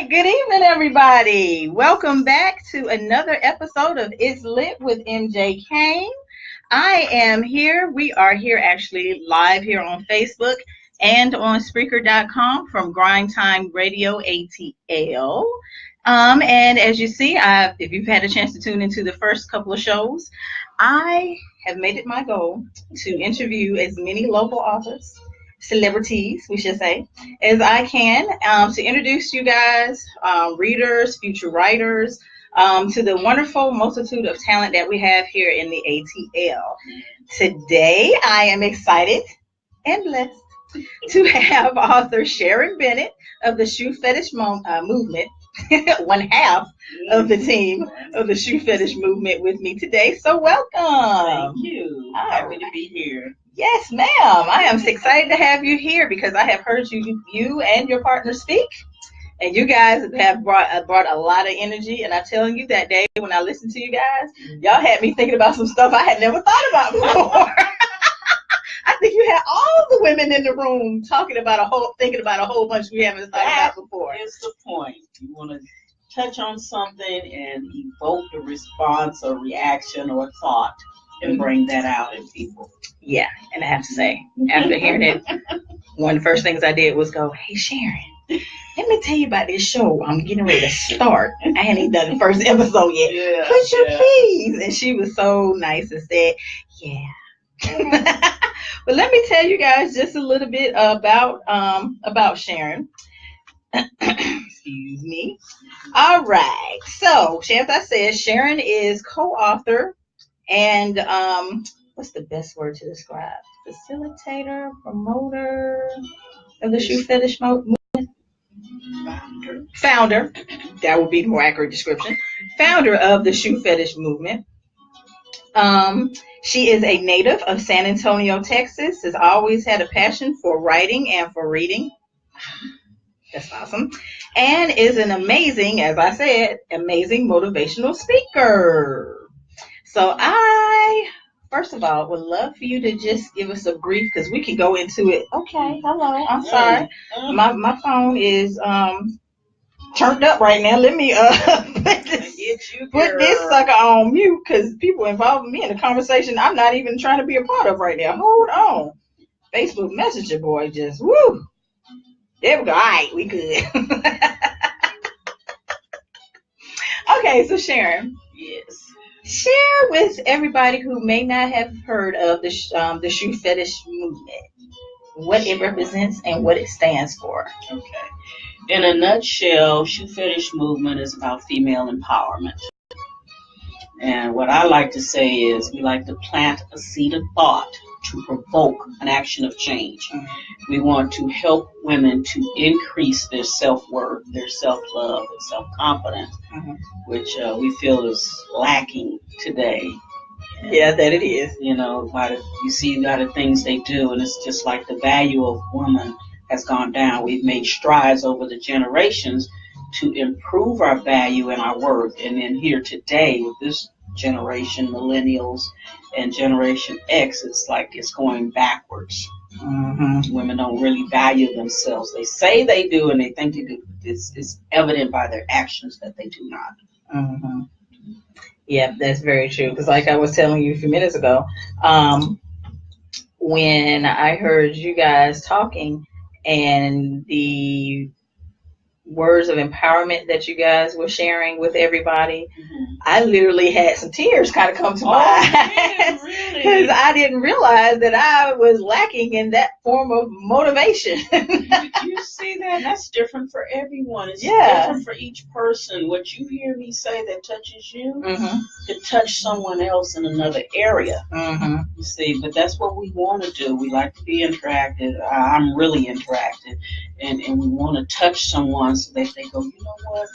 Good evening, everybody. Welcome back to another episode of It's Lit with MJ Kane. I am here. We are here actually live here on Facebook and on Spreaker.com from Grind Time Radio ATL. And as you see, if you've had a chance to tune into the first couple of shows, I have made it my goal to interview as many local authors, celebrities, we should say, as I can, to introduce you guys, readers, future writers, to the wonderful multitude of talent that we have here in the ATL. Today, I am excited and blessed to have author Sharon Bennett of the Shoe Fetish Movement, one half of the team of the Shoe Fetish Movement with me today. So welcome. Thank you. Happy to be here. Yes, ma'am. I am excited to have you here because I have heard you and your partner speak, and you guys have brought a lot of energy. And I'm telling you, that day when I listened to you guys, y'all had me thinking about some stuff I had never thought about before. I think you had all the women in the room thinking about a whole bunch we haven't thought about before. Here's the point: you want to touch on something and evoke a response or reaction or thought, and bring that out in people. Yeah, and I have to say, after hearing it, one of the first things I did was go, "Hey, Sharon, let me tell you about this show I'm getting ready to start. I hadn't even done the first episode yet. Could you please?" And she was so nice and said, "Yeah." But let me tell you guys just a little bit about Sharon. Excuse me. All right. So, as I said, Sharon is co-author and what's the best word to describe? Facilitator, promoter of the Shoe Fetish Movement. Founder. That would be the more accurate description. Founder of the Shoe Fetish Movement. She is a native of San Antonio, Texas. Has always had a passion for writing and for reading. That's awesome. And is an amazing, as I said, amazing motivational speaker. So first of all, would love for you to just give us a brief, because we can go into it. Okay, hello. I'm sorry. My phone is turned up right now. Let me put this sucker on mute, because people involving me in the conversation I'm not even trying to be a part of right now. Hold on. Facebook Messenger boy just woo. There we go. All right, we good. Okay, so Sharon. Yes. Share with everybody who may not have heard of the Shoe Fetish Movement what it represents and what it stands for. Okay. In a nutshell, Shoe Fetish Movement is about female empowerment. And what I like to say is we like to plant a seed of thought to provoke an action of change. Mm-hmm. We want to help women to increase their self-worth, their self-love, and self-confidence, which we feel is lacking today. Yeah, that it is. You know, you see a lot of things they do, and it's just like the value of woman has gone down. We've made strides over the generations to improve our value and our worth. And then here today with this generation, millennials and Generation X, it's like it's going backwards. Mm-hmm. Women don't really value themselves. They say they do and they think they do. It's evident by their actions that they do not. Mm-hmm. Yeah, that's very true. Because like I was telling you a few minutes ago, when I heard you guys talking and the words of empowerment that you guys were sharing with everybody, I literally had some tears kind of come to my eyes, because I didn't realize that I was lacking in that form of motivation. You see that? That's different for everyone. It's different for each person. What you hear me say that touches you could touch someone else in another area. You see, but that's what we want to do. We like to be interactive. I'm really interactive, and we want to touch someone so that they go, you know what?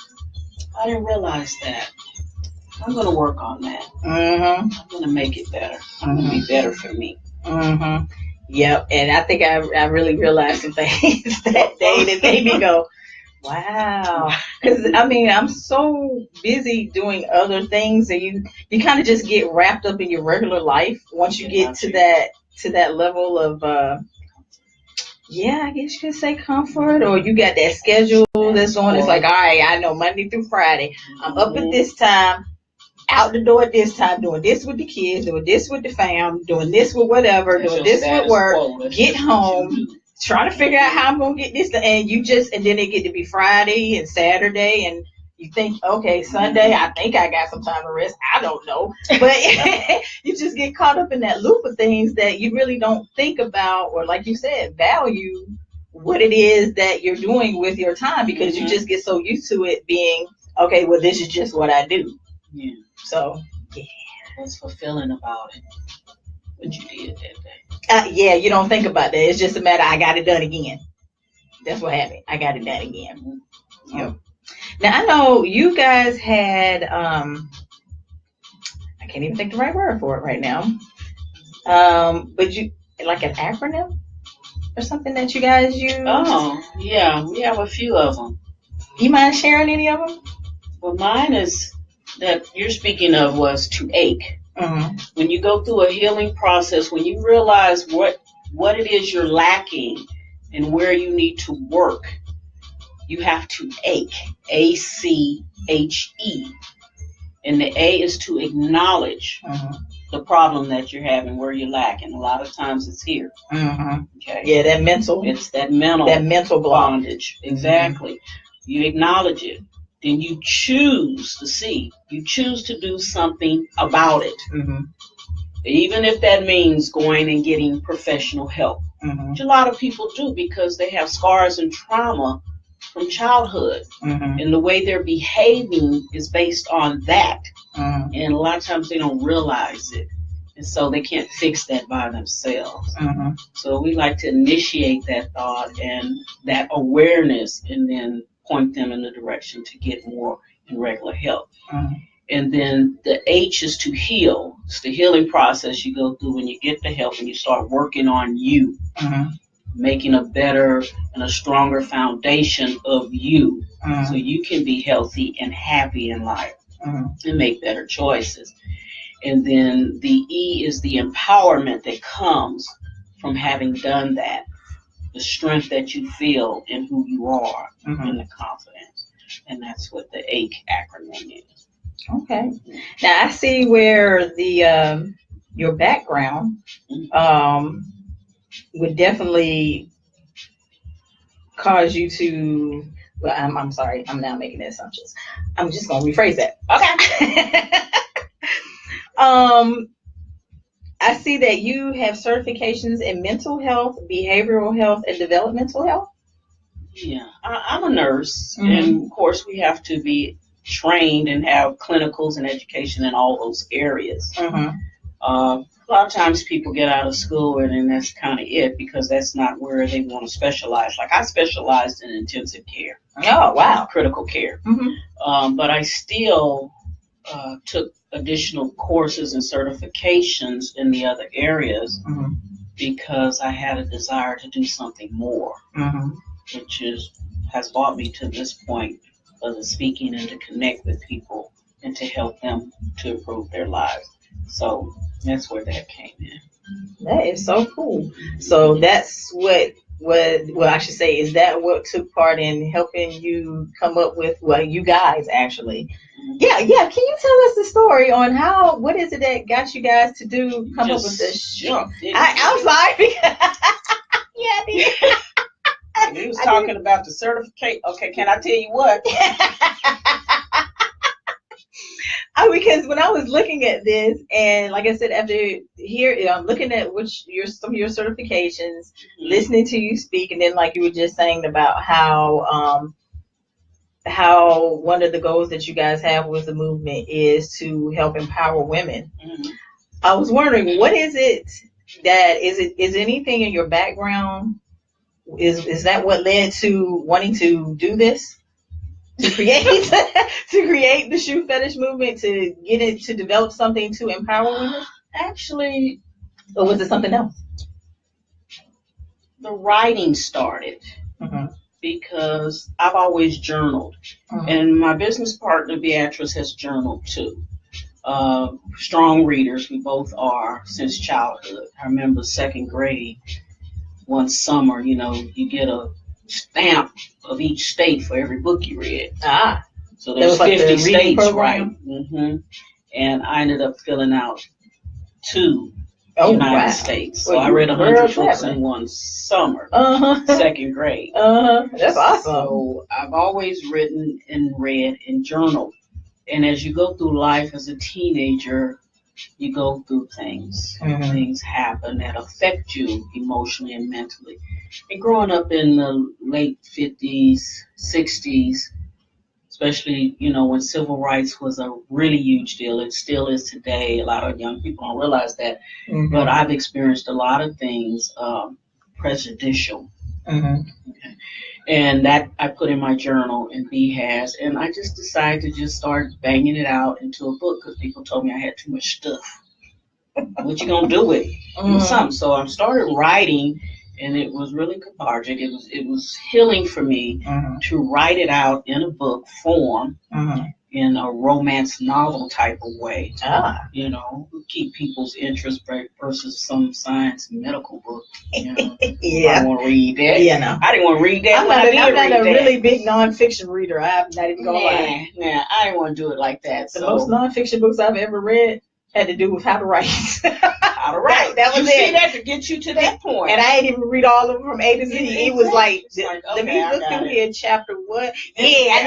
I didn't realize that. I'm going to work on that. I'm going to make it better. It's going to be better for me. Yep. And I think I really realized some things that day that made me go, wow. Because, I mean, I'm so busy doing other things, and you kind of just get wrapped up in your regular life once you get to that level of Yeah, I guess you could say comfort, or you got that schedule that's on. It's like, all right, I know Monday through Friday, I'm up at this time, out the door at this time, doing this with the kids, doing this with the fam, doing this with whatever, doing this with work, get home, trying to figure out how I'm going to get this, and then it get to be Friday and Saturday, and you think, okay, Sunday, I think I got some time to rest. I don't know. But you just get caught up in that loop of things that you really don't think about, or like you said, value what it is that you're doing with your time, because you just get so used to it being, okay, well, this is just what I do. Yeah. So, yeah. What's fulfilling about it? What you did that day? Yeah, you don't think about that. It's just a matter, I got it done again. That's what happened. I got it done again. Yep. Now, I know you guys had, I can't even think the right word for it right now. But you, like an acronym or something that you guys use? Oh, yeah. We have a few of them. You mind sharing any of them? Well, mine is that you're speaking of was to ache. Mm-hmm. When you go through a healing process, when you realize what it is you're lacking and where you need to work, you have to ache. ACHE. And the A is to acknowledge the problem that you're having, where you're lacking. A lot of times it's here. Mm-hmm. Okay. Yeah, that mental. It's that mental bondage. Mm-hmm. Exactly. You acknowledge it. Then you choose to see. You choose to do something about it. Mm-hmm. Even if that means going and getting professional help. Mm-hmm. Which a lot of people do because they have scars and trauma from childhood. Mm-hmm. And the way they're behaving is based on that. Mm-hmm. And a lot of times they don't realize it. And so they can't fix that by themselves. Mm-hmm. So we like to initiate that thought and that awareness and then point them in the direction to get more and regular help. Mm-hmm. And then the H is to heal. It's the healing process you go through when you get the help and you start working on you. Mm-hmm. Making a better and a stronger foundation of you. Mm-hmm. So you can be healthy and happy in life. Mm-hmm. And make better choices. And then the E is the empowerment that comes from having done that. The strength that you feel in who you are. Mm-hmm. And the confidence. And that's what the ACE acronym is. Okay. Now I see where the your background would definitely cause you to. Well, I'm sorry. I'm now making assumptions. I'm just gonna rephrase that. Okay. I see that you have certifications in mental health, behavioral health, and developmental health. Yeah, I'm a nurse, mm-hmm. and of course we have to be trained and have clinicals and education in all those areas. Mm-hmm. A lot of times people get out of school and then that's kind of it because that's not where they want to specialize. Like I specialized in intensive care. Oh, wow. Critical care. Mm-hmm. But I still took additional courses and certifications in the other areas mm-hmm. because I had a desire to do something more, mm-hmm. which has brought me to this point of the speaking and to connect with people and to help them to improve their lives. So that's where that came in. That is so cool. So that's what I should say, is that what took part in helping you come up with, well, you guys actually. Mm-hmm. Yeah. Can you tell us the story on what is it that got you guys to come up with this? Sure. I'm sorry. Yeah. He was talking about the certificate. Okay, can I tell you what? Because when I was looking at this, and like I said, after here, I'm looking at some of your certifications, mm-hmm. listening to you speak, and then like you were just saying about how one of the goals that you guys have with the movement is to help empower women. Mm-hmm. I was wondering, what is it that is anything in your background? Is that what led to wanting to do this? To create the shoe fetish movement, to get it, to develop something to empower women? Actually, or was it something else? The writing started mm-hmm. because I've always journaled, mm-hmm. and my business partner Beatrice has journaled too. Strong readers, we both are since childhood. I remember second grade one summer, you get a stamp of each state for every book you read. So there's 50 states, right? Mm-hmm. And I ended up filling out 2 United States. So I read 100 books in one summer, second grade. That's awesome. So I've always written and read and journaled. And as you go through life as a teenager, you go through things. Things happen that affect you emotionally and mentally. And growing up in the late 50s, 60s, especially, when civil rights was a really huge deal. It still is today. A lot of young people don't realize that. But I've experienced a lot of things prejudicial. Okay. And that I put in my journal, and B has. And I just decided to just start banging it out into a book because people told me I had too much stuff. What you going to do with it? Do something. So I started writing. And it was really cathartic. It was healing for me to write it out in a book form, in a romance novel type of way. Keep people's interest versus some science medical book. Yeah. I want to read that. Yeah, no. I didn't want to read that. I'm not a really big nonfiction reader. I'm not even going to lie. Nah, I didn't want to do it like that. The most nonfiction books I've ever read had to do with how to write. How to write. That was it. That to get you to that point. And I didn't even read all of them from A to Z. It was like, let me look through here, chapter 1. I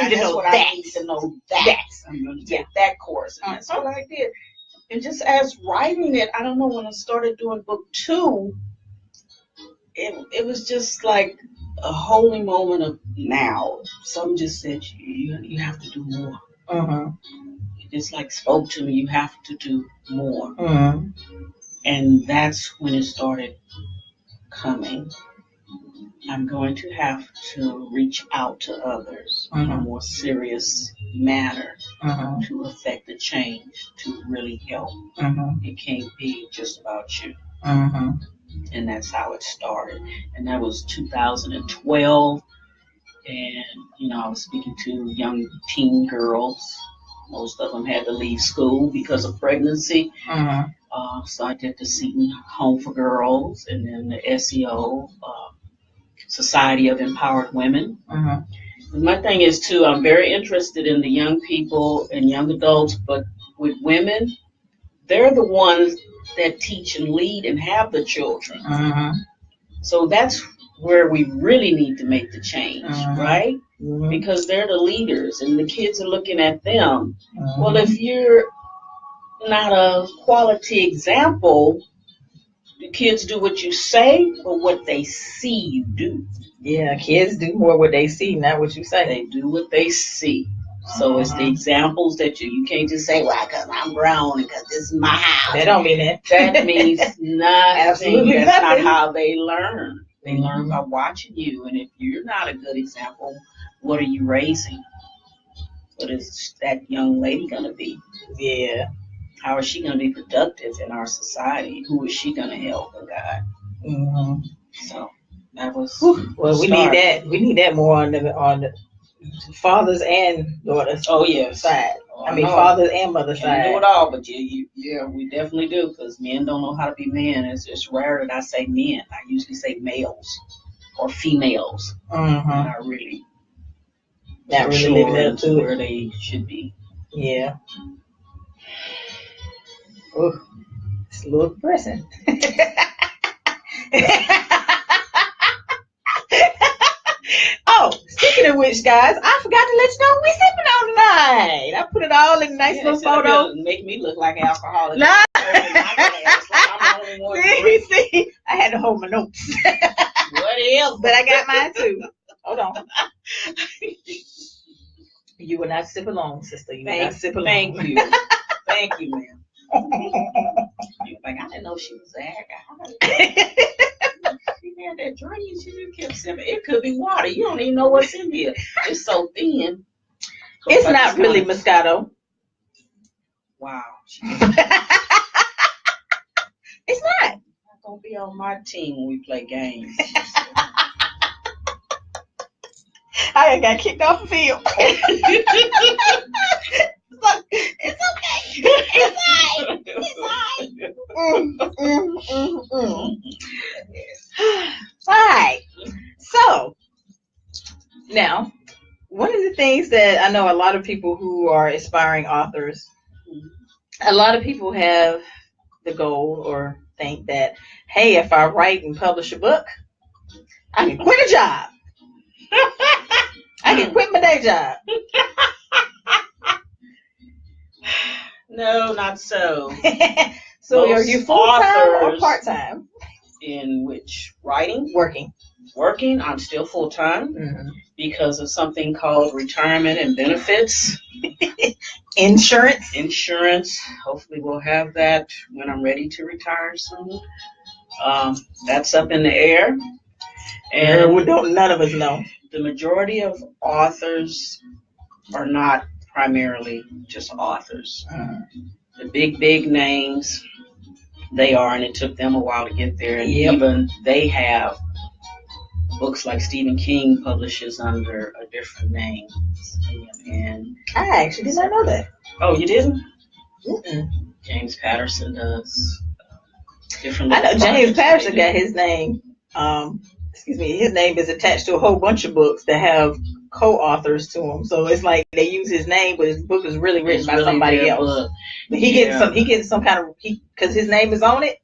need to know that. I need to know that. I'm going to take that course. And that's what I did. And just as writing it, I don't know, when I started doing book 2, it was just like a holy moment of now. Something just said, you have to do more. It's like spoke to me, you have to do more. And that's when it started coming. I'm going to have to reach out to others in a more serious manner to affect the change, to really help. It can't be just about you. And that's how it started. And that was 2012. And, I was speaking to young teen girls. Most of them had to leave school because of pregnancy. So I did the Seton Home for Girls, and then the SEO, Society of Empowered Women. And my thing is, too, I'm very interested in the young people and young adults, but with women, they're the ones that teach and lead and have the children. So that's where we really need to make the change, right? Because they're the leaders and the kids are looking at them. Well, if you're not a quality example, do kids do what you say or what they see you do? Yeah, kids do more what they see, not what you say. They do what they see. So it's the examples that you can't just say, well, because I'm grown and because this is my house. That don't mean that. That means nothing. Absolutely That's nothing. not how they learn. They learn by watching you. And if you're not a good example, what are you raising? What is that young lady going to be? Yeah. How is she going to be productive in our society? Who is she going to help and guide? So that was. Well, we need that. We need that more on the fathers and daughters. Oh yes. Side. Fathers and mothers side. Do it all, but yeah, we definitely do, because men don't know how to be men. It's rare that I say men. I usually say males or females. Not really living up to where they should be. Yeah. Oh, it's a little depressing. Oh, speaking of which, guys, I forgot to let you know what we're sipping on tonight. I put it all in a nice little photo. Make me look like an alcoholic. Nah. See, I had to hold my notes. What else? But I got mine too. Hold on. You will not sip alone, sister. You will not sip alone. Thank you. Thank you, ma'am. Like, I didn't know she was that. She had that drink. She just kept sipping. It could be water. You don't even know what's in here. It's so thin. It's not really Moscato. Wow. It's not. Not gonna be on my team when we play games. I got kicked off the field. It's okay. It's fine. All right. So now, one of the things that I know a lot of people who are aspiring authors, a lot of people have the goal or think that, hey, if I write and publish a book, I can quit a job. I can quit my day job. No, not so. So are you full-time or part-time? In which? Writing? Working. I'm still full-time because of something called retirement and benefits. Insurance. Hopefully we'll have that when I'm ready to retire soon. That's up in the air. And none of us know. The majority of authors are not primarily just authors. The big names, they are, and it took them a while to get there. And even they have books like Stephen King publishes under a different name. And I actually did not know that. Oh, you didn't? Mm-mm. James Patterson does. I know James Patterson got his name. His name is attached to a whole bunch of books that have co-authors to them. So it's like they use his name, but his book is really written by somebody else. But he gets some kind of because his name is on it.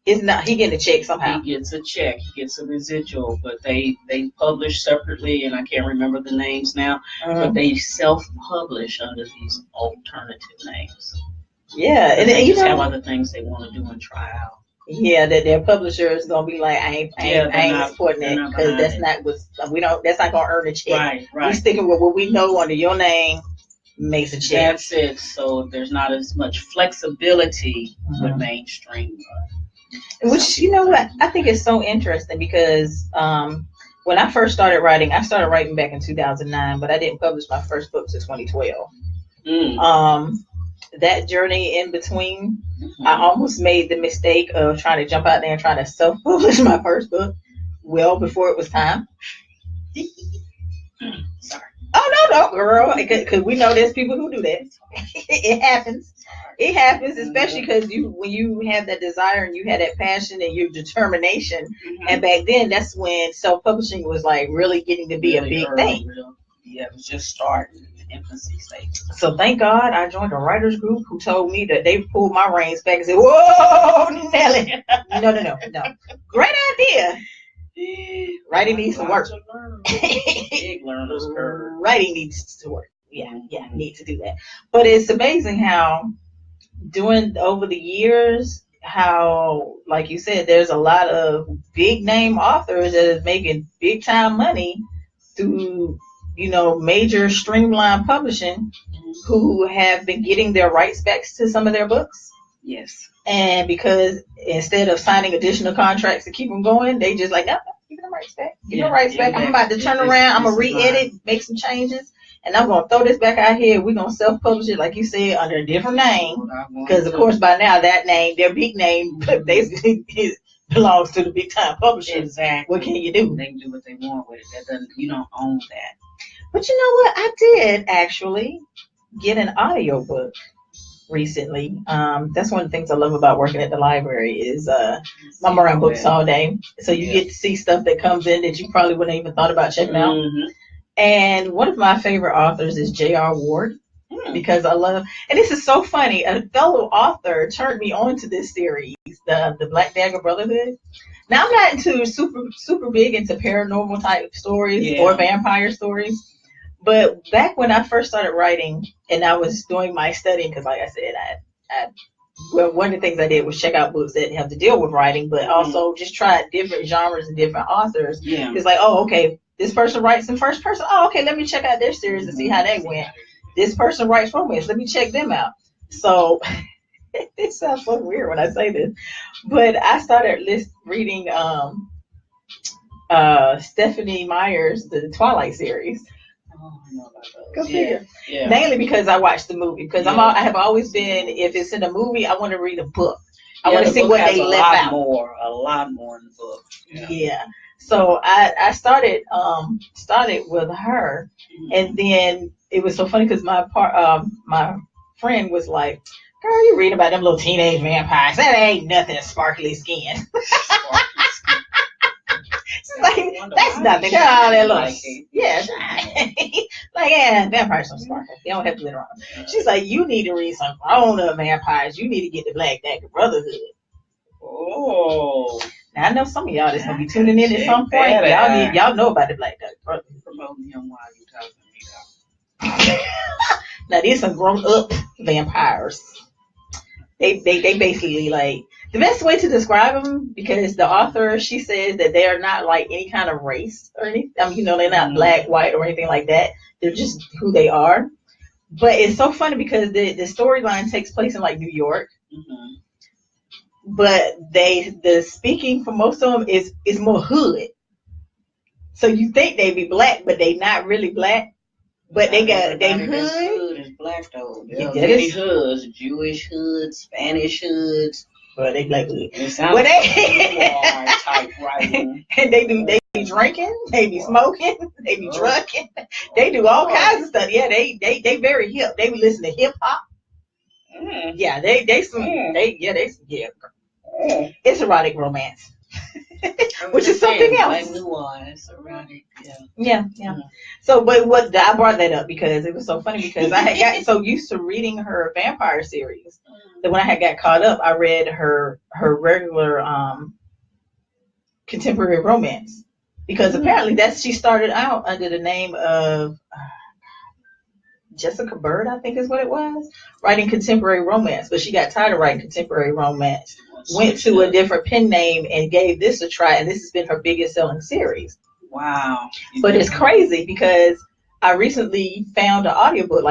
He getting a check somehow. He gets a check. He gets a residual, but they publish separately, and I can't remember the names now. But they self-publish under these alternative names. Yeah, and they just have other things they want to do and try out. Yeah, that their publisher is gonna be like, I ain't supporting that because that's not gonna earn a check. Right. We're sticking with what we know under your name makes a check. That's it. So there's not as much flexibility with mainstream. Which, you know what, I think is so interesting because when I first started writing back in 2009, but I didn't publish my first book till 2012. That journey in between, I almost made the mistake of trying to jump out there and try to self-publish my first book well before it was time. Sorry. Oh, no, girl. Because we know there's people who do that. It happens. It happens, especially because when you have that desire and you had that passion and your determination. And back then, that's when self-publishing was like really getting to be a big thing. Yeah, it was just starting. Infancy stage. So thank God I joined a writers group who told me that they pulled my reins back and said, "Whoa, Nelly, no, great idea. Writing needs to work. Big learner's curve. Writing needs to work. Yeah, need to do that. But it's amazing how over the years, how, like you said, there's a lot of big name authors that is making big time money through major streamline publishing who have been getting their rights back to some of their books. Yes. And because instead of signing additional contracts to keep them going, they just like, no, give them rights back. Give them rights back. I'm about to turn around. I'm going to re-edit, make some changes, and I'm going to throw this back out here. We're going to self-publish it, like you said, under a different name. Because, of course, by now, that name, their big name, basically belongs to the big time publishers. Exactly. What can you do? They can do what they want with it. You don't own that. But you know what? I did actually get an audiobook recently. That's one of the things I love about working at the library is I'm around books all day. So you get to see stuff that comes in that you probably wouldn't even thought about checking out. And one of my favorite authors is J.R. Ward because I love, and this is so funny, a fellow author turned me on to this series, the Black Dagger Brotherhood. Now I'm not into super big into paranormal type stories or vampire stories. But back when I first started writing and I was doing my studying, because like I said, one of the things I did was check out books that have to deal with writing, but also just try different genres and different authors. Yeah. It's like, oh, okay, this person writes in first person. Oh, okay, let me check out their series and see how they went. This person writes romance. Let me check them out. So it sounds so weird when I say this, but I started reading Stephanie Meyer's The Twilight series. Go figure. Yeah. Mainly because I watched the movie. Because I have always been, if it's in a movie, I want to read a book. I want to see what they left out. A lot more in the book. Yeah. So I started with her, and then it was so funny because my friend was like, "Girl, you read about them little teenage vampires? That ain't nothing. Sparkly skin." Like, that's nothing. All that looks. Yeah. Like, yeah, vampires don't sparkle. They don't have glitter on them. She's like, you need to read some grown-up vampires. You need to get the Black Dagger Brotherhood. Oh. Now, I know some of y'all that's going to be tuning in at some point. Y'all know about the Black Dagger Brotherhood. Promoting him while you talking to me. Now, these some grown-up vampires. They basically, like, the best way to describe them, because the author, she says that they are not like any kind of race or anything. I mean, they're not black, white, or anything like that. They're just who they are. But it's so funny because the storyline takes place in like New York. Mm-hmm. But the speaking for most of them is more hood. So you think they be black, but they not really black. But they hood. Hood is black though. There are many hoods, Jewish hoods, Spanish hoods. Well, they black hood. It sounds like type writing. And they be drinking, they be smoking, they be drunken, they do all kinds of stuff. Yeah, they very hip. They be listening to hip hop. Yeah, they some. It's erotic romance. Which is something else. Like nuance, erotic, yeah. So, but I brought that up because it was so funny because I had gotten so used to reading her vampire series that when I had got caught up, I read her regular contemporary romance because apparently she started out under the name of Jessica Bird, I think is what it was, writing contemporary romance, but she got tired of writing contemporary romance. Went to a different pen name and gave this a try, and this has been her biggest selling series. Wow. But it's crazy because I recently found an audiobook,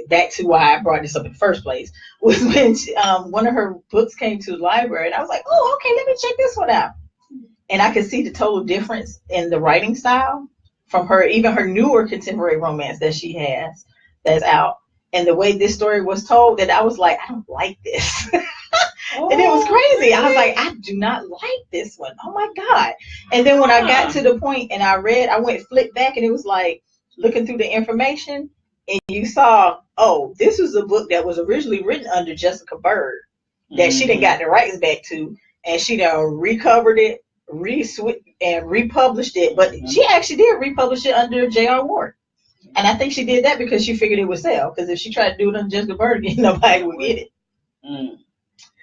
back to why I brought this up in the first place, was when one of her books came to the library, and I was like, oh, okay, let me check this one out. And I could see the total difference in the writing style from her, even her newer contemporary romance that she has that's out. And the way this story was told, that I was like, I don't like this. And it was crazy. I was like, I do not like this one. Oh my God. And then when I got to the point and I flipped back and it was like looking through the information and you saw, oh, this was a book that was originally written under Jessica Bird that she didn't got the rights back to, and she done recovered it, and republished it. But she actually did republish it under J.R. Ward. And I think she did that because she figured it would sell. Because if she tried to do it under Jessica Bird again, nobody would get it.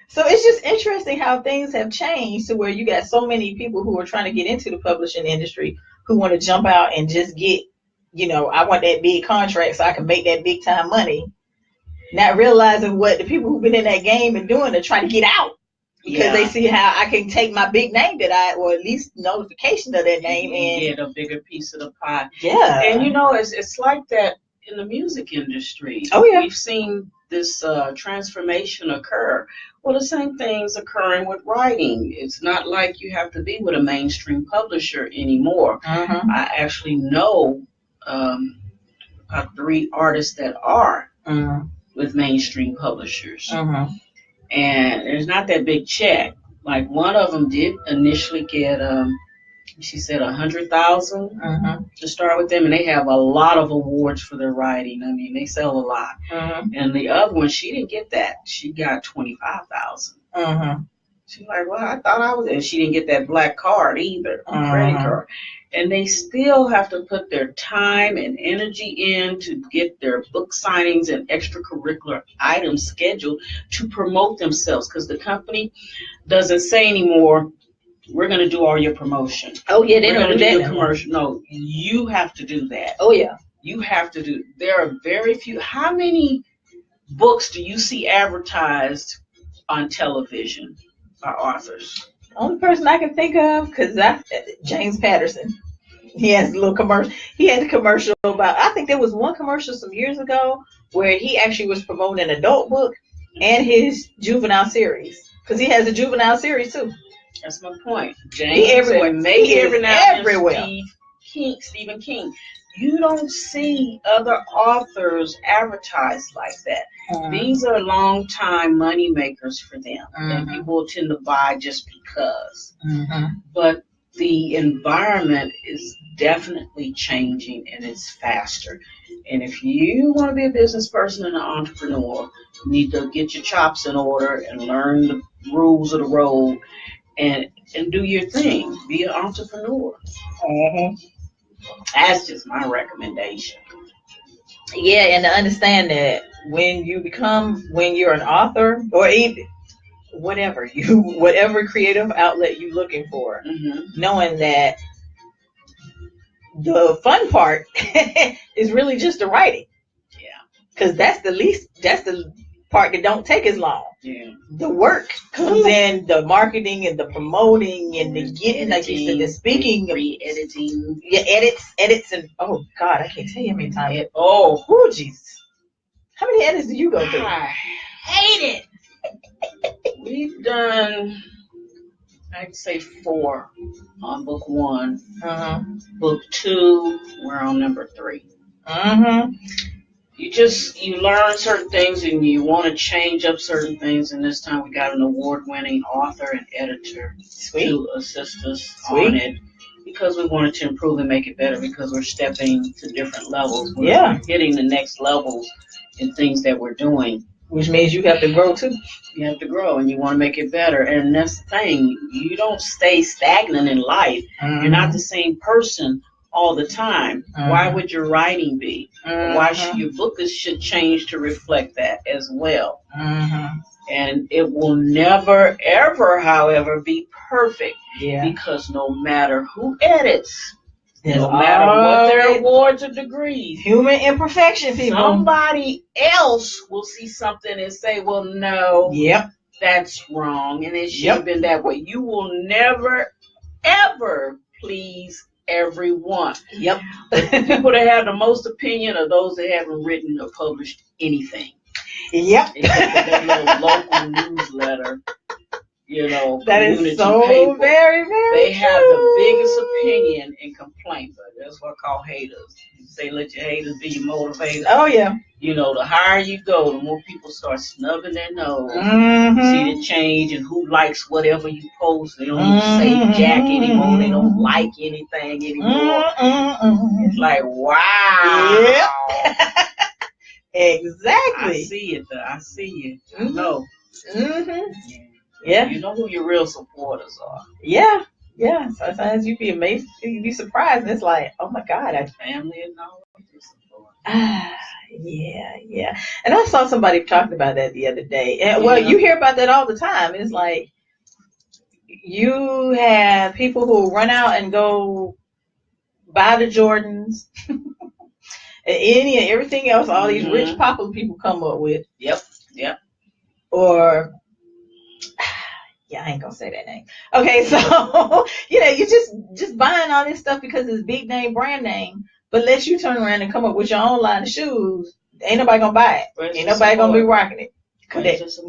So it's just interesting how things have changed to where you got so many people who are trying to get into the publishing industry who want to jump out and just get, I want that big contract so I can make that big time money. Not realizing what the people who've been in that game and doing are trying to get out because they see how I can take my big name or at least notification of that name and get a bigger piece of the pie. Yeah. And it's like that in the music industry. Oh yeah. We've seen this transformation occur. Well, the same thing's occurring with writing. It's not like you have to be with a mainstream publisher anymore. I actually know about 3 artists that are with mainstream publishers. And there's not that big check. Like one of them did initially get, she said 100,000 to start with them, and they have a lot of awards for their writing. I mean, they sell a lot. And the other one, she didn't get that. She got 25,000. She's like, well, I thought I was, and she didn't get that black card either, credit card. And they still have to put their time and energy in to get their book signings and extracurricular items scheduled to promote themselves, because the company doesn't say anymore, we're going to do all your promotion. Oh, yeah, they don't do that. Commercial. No, you have to do that. Oh, yeah. You have to do. There are very few. How many books do you see advertised on television by authors? The only person I can think of, because James Patterson. He has a little commercial. He had a commercial about, I think there was one commercial some years ago where he actually was promoting an adult book and his juvenile series. Because he has a juvenile series too. That's my point. James everywhere. Stephen King. You don't see other authors advertised like that. These are long-time money makers for them. And people tend to buy just because. But the environment is definitely changing, and it's faster. And if you want to be a business person and an entrepreneur, you need to get your chops in order and learn the rules of the road and do your thing. Be an entrepreneur. Mm-hmm. That's just my recommendation. Yeah, and to understand that when you're an author or even whatever creative outlet you're looking for, knowing that the fun part is really just the writing. Yeah. Because that's the part that don't take as long. Yeah. The work comes in, the marketing and the promoting and the getting, like you said, the speaking, re-editing. Yeah, edits, and oh God, I can't tell you how many times. Oh, Jesus. How many edits do you go through? I hate it. We've done, I'd say 4 on book 1. Book 2, we're on number 3. You learn certain things and you want to change up certain things, and this time we got an award-winning author and editor to assist us on it, because we wanted to improve and make it better, because we're stepping to different levels. We're hitting the next levels in things that we're doing. Which means you have to grow too. You have to grow and you want to make it better. And that's the thing. You don't stay stagnant in life. You're not the same person all the time. Why would your writing be? Why should your book should change to reflect that as well? And it will never, ever, however, be perfect. Because no matter who edits, no matter what their awards or degrees, human imperfection, people. Somebody else will see something and say, well, no, that's wrong, and it should have been that way. You will never, ever please everyone. The people that have the most opinion are those that haven't written or published anything. Except for that little local newsletter. That is so paper. Very, very They have the biggest opinion and complaint, but that's what I call haters. You say let your haters be your motivators. Oh, yeah. The higher you go, the more people start snubbing their nose. You see the change and who likes whatever you post. They don't even say jack anymore. They don't like anything anymore. It's like, wow. Exactly. I see it, though. I see it. I know. Yeah. You know who your real supporters are. Yeah. Sometimes you'd be amazed. You'd be surprised. And it's like, oh my God. Family and all Yeah. And I saw somebody talking about that the other day. And, well, you hear about that all the time. It's like you have people who run out and go buy the Jordans and any and everything else all these rich popular people come up with. Yep. Or I ain't gonna say that name. Okay, so you just buying all this stuff because it's big name, brand name, but let you turn around and come up with your own line of shoes. Ain't nobody gonna buy it. Ain't nobody gonna be rocking it.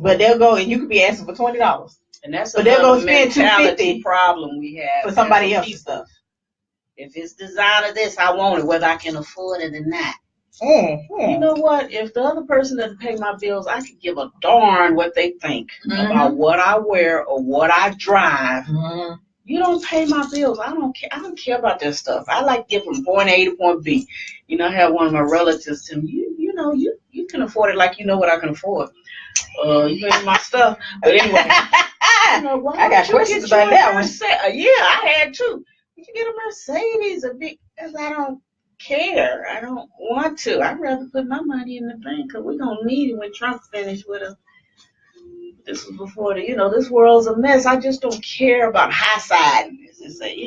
But they'll go and you could be asking for $20. And that's but they're gonna spend $250 problem we have for somebody else's stuff. If it's designer this, I want it, whether I can afford it or not. You know what? If the other person doesn't pay my bills, I could give a darn what they think about what I wear or what I drive. You don't pay my bills. I don't care. I don't care about that stuff. I like to get from point A to point B. I had one of my relatives tell me, you can afford it like you know what I can afford. You pay my stuff. But anyway, I got questions about that one. I had too. You can get a Mercedes, because I don't care. I don't want to. I'd rather put my money in the bank, because we're going to need it when Trump finished with us. This was before this world's a mess. I just don't care about high side.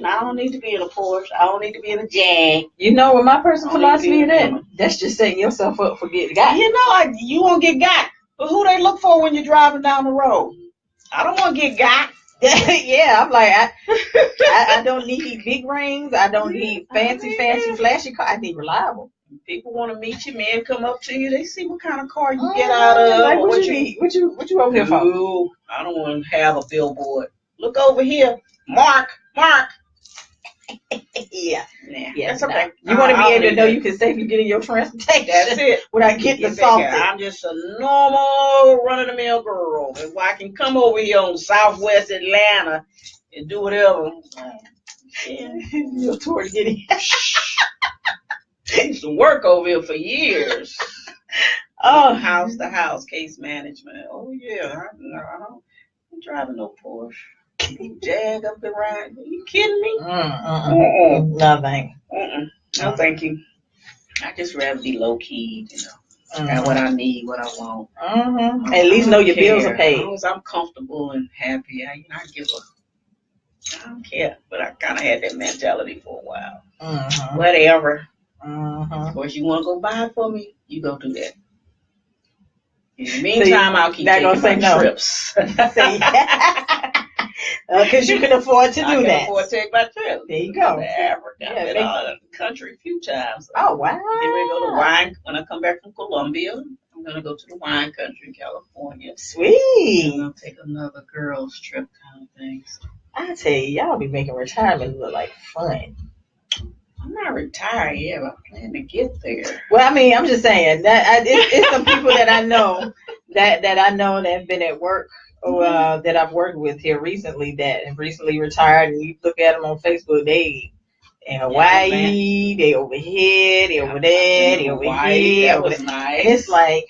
I don't need to be in a Porsche. I don't need to be in a Jag. What my personal philosophy is that? That's just setting yourself up for getting got. You won't get got. But who they look for when you're driving down the road? I don't want to get got. I'm like, I don't need big rings. I don't need fancy, flashy car. I need reliable. People want to meet you, men come up to you. They see what kind of car you get out of. Like, what you need? What you over here for? I don't want to have a billboard. Look over here, Mark. Yeah, that's okay. You want to be able to know you can safely get in your transportation. That's it. Without getting assaulted. I'm just a normal run-of-the-mill girl. If I can come over here on Southwest Atlanta and do whatever, you'll tour to get in. I used to work over here for years. House to house case management. Oh yeah, I'm driving no Porsche. Jag up the ride. Are you kidding me? Nothing. No, thank you. I just rather be low key, Got what I need, what I want. At least know your bills are paid. As long as I'm comfortable and happy, I don't care. But I kind of had that mentality for a while. Whatever. Of course, you want to go buy it for me, you go do that. In the meantime, I'll keep taking my trips. Because you can afford to do that. I can afford to take my trip. There you go. To Africa. I've been all over the country a few times. Oh, wow. Then we go to wine. When I come back from Colombia, I'm going to go to the wine country in California. Sweet. I'm going to take another girls' trip kind of thing. So. I tell you, y'all be making retirement look like fun. I'm not retired yet, but I plan to get there. Well, I mean, I'm just saying that it's some people that I know that have been at work that I've worked with here recently that have recently retired, and you look at them on Facebook, they in Hawaii, they over here, they over there, they over here. That was nice. And it's like,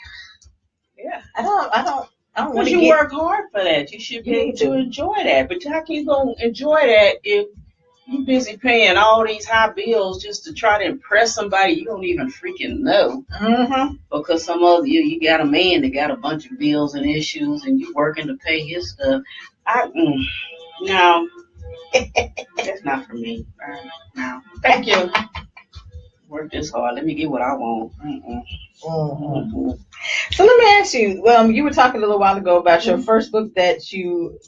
I don't want to you work hard for that. You should be able to enjoy that. But how can you go enjoy that if you're busy paying all these high bills just to try to impress somebody you don't even freaking know? Because some other you got a man that got a bunch of bills and issues, and you working to pay his stuff. No, that's not for me. No, thank you. Work this hard. Let me get what I want. So let me ask you. You were talking a little while ago about your first book that you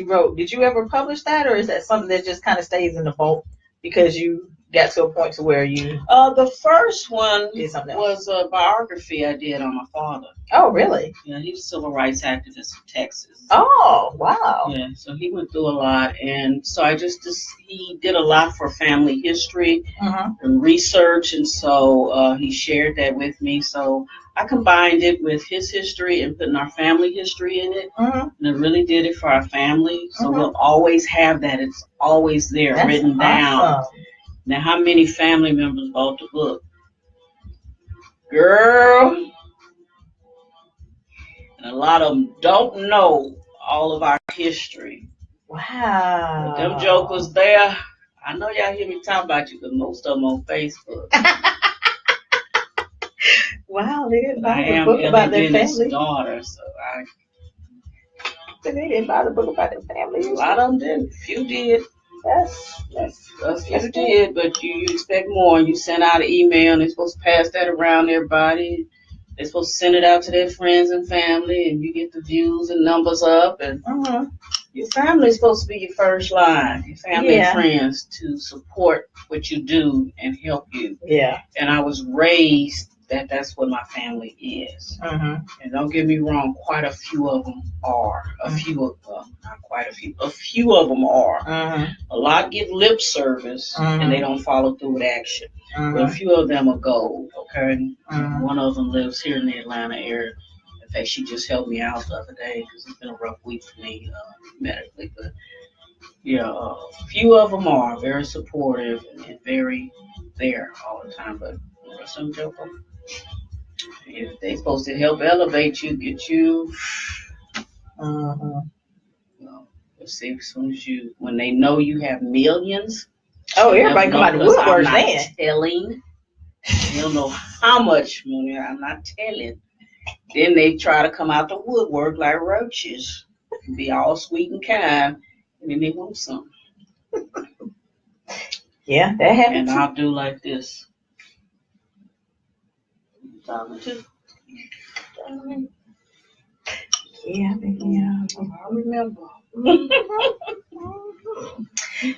wrote. Did you ever publish that, or is that something that just kind of stays in the vault because you got to a point to where you? The first one was a biography I did on my father. Oh, really? Yeah, he was a civil rights activist in Texas. Oh, wow. Yeah, so he went through a lot, and so he did a lot for family history and research, and so he shared that with me. So I combined it with his history and putting our family history in it, and I really did it for our family. So we'll always have that; it's always there, written down. Now, how many family members bought the book? Girl. And a lot of them don't know all of our history. Wow. But them jokers there, I know y'all hear me talk about you because most of them on Facebook. Wow, they didn't buy the book about their family. Daughter, so they didn't buy the book about their family. A lot of them didn't. Few did. Few did, but you expect more. You send out an email, and they're supposed to pass that around to everybody. They're supposed to send it out to their friends and family, and you get the views and numbers up. And your family is supposed to be your first line, your family and friends to support what you do and help you. Yeah. And I was raised that's what my family is. And don't get me wrong, quite a few of them are. A few of them, not quite a few. A few of them are. A lot give lip service and they don't follow through with action. But a few of them are gold. Okay. One of them lives here in the Atlanta area. In fact, she just helped me out the other day because it's been a rough week for me medically. But a few of them are very supportive and very there all the time. But some joke them. If they're supposed to help elevate you, get you. Let's see, as soon as when they know you have millions. Oh, everybody come out of the woodwork then. Telling. They don't know how much money. I'm not telling. Then they try to come out the woodwork like roaches, be all sweet and kind, and then they want something. Yeah, that happens. And I'll do like this. Yeah, I remember.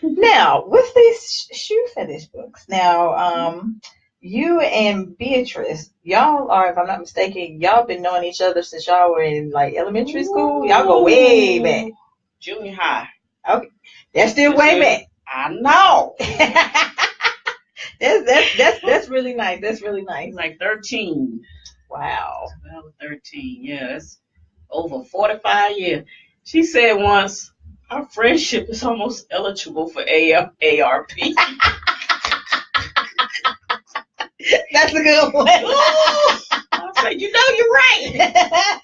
Now, with these shoe fetish books, you and Beatrice, y'all are, if I'm not mistaken, y'all been knowing each other since y'all were in like elementary school. Y'all go way back. Junior high. Okay, that's still way back. I know. That's really nice. That's really nice. Like 13. Wow. 13. Yeah, that's over 45 years. She said once, our friendship is almost eligible for ARP. That's a good one. I said, you're right.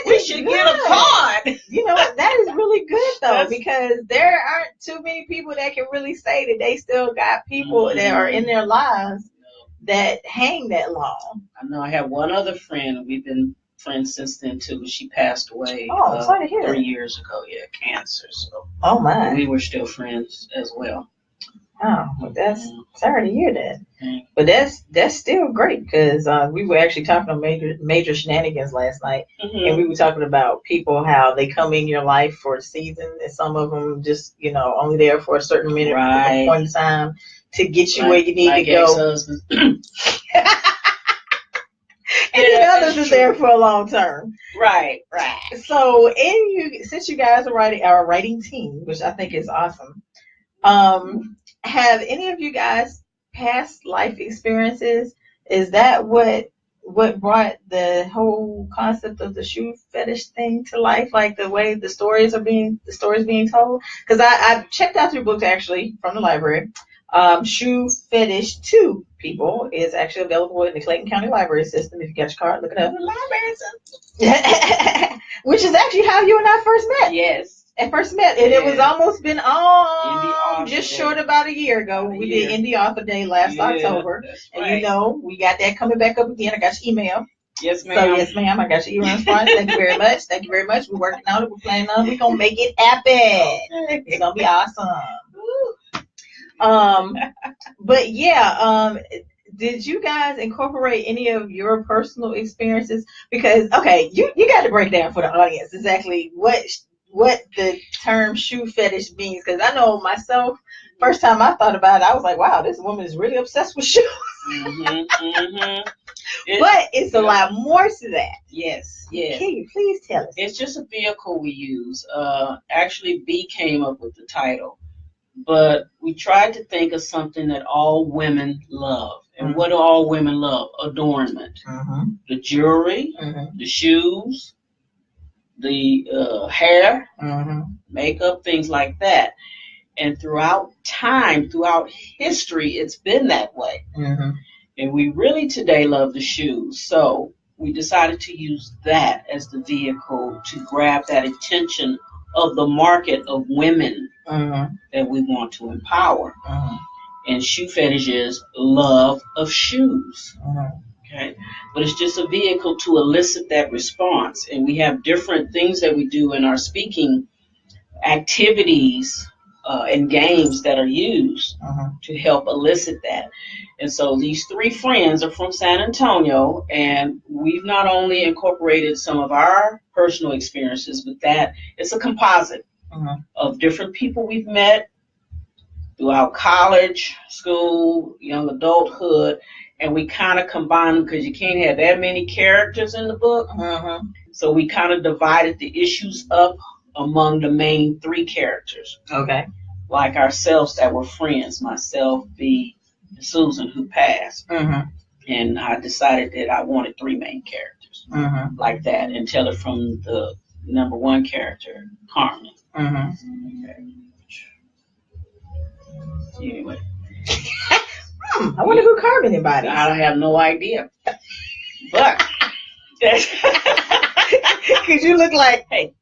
We should get a card. You know, that is really good though, because there aren't too many people that can really say that they still got people that are in their lives that hang that long. I know I have one other friend. We've been friends since then too. She passed away sorry to hear 3 years ago. Yeah, cancer. So my. We were still friends as well. Oh, well, that's sorry to hear that. But that's still great, because we were actually talking on major shenanigans last night, and we were talking about people, how they come in your life for a season, and some of them just only there for a certain minute point in time to get you where you need to go. And then others is there for a long term. Right. So since you guys are our writing team, which I think is awesome, have any of you guys past life experiences? Is that what brought the whole concept of the shoe fetish thing to life? Like the way the stories being told? Because I checked out your books actually from the library. Shoe Fetish 2, people, is actually available in the Clayton County Library System. If you got your card, look it up. The library system. Which is actually how you and I first met. Yes. And it was almost been just short about a year ago when we did Indie Author Day last October. Right. And we got that coming back up again. I got your email. Yes, ma'am. So yes, ma'am, I got your email response. Thank you very much. Thank you very much. We're working on it. We're planning on it. We're gonna make it happen. It's gonna be awesome. But yeah, did you guys incorporate any of your personal experiences? Because you got to break down for the audience exactly what the term shoe fetish means. Because I know myself, first time I thought about it, I was like, wow, this woman is really obsessed with shoes. But it's a lot more to that. Yes. Can you please tell us? It's just a vehicle we use. Actually, B came up with the title. But we tried to think of something that all women love. And what do all women love? Adornment. The jewelry, the shoes, the hair, makeup, things like that. And throughout time, throughout history, it's been that way. And we really today love the shoes. So we decided to use that as the vehicle to grab that attention of the market of women that we want to empower. And shoe fetish is love of shoes. Okay, but it's just a vehicle to elicit that response. And we have different things that we do in our speaking activities and games that are used to help elicit that. And so these 3 friends are from San Antonio, and we've not only incorporated some of our personal experiences, but that it's a composite of different people we've met throughout college, school, young adulthood, and we kind of combine them because you can't have that many characters in the book. So we kind of divided the issues up among the main 3 characters. Okay. Like ourselves that were friends, myself, B, and Susan, who passed. And I decided that I wanted 3 main characters like that, and tell it from the number 1 character, Carmen. Okay. Anyway. I wonder who Carmen embodies. I have no idea. But because you look like, hey,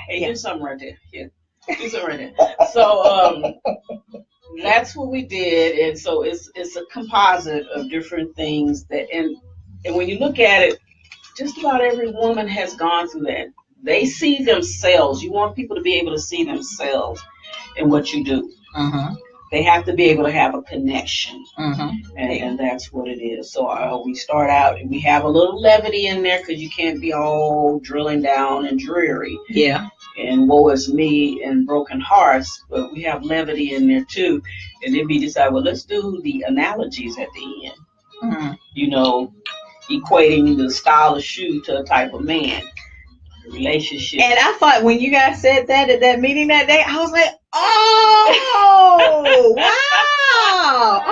do something right there. Here. Do something right there. So that's what we did, and so it's a composite of different things that, and when you look at it, just about every woman has gone through that. They see themselves. You want people to be able to see themselves in what you do. They have to be able to have a connection, and that's what it is. So we start out, and we have a little levity in there because you can't be all drilling down and dreary. Yeah. And woe is me and broken hearts, but we have levity in there too. And then we decide, well, let's do the analogies at the end. Equating the style of shoe to a type of man. Relationship. And I thought when you guys said that at that meeting that day, I was like, oh, wow,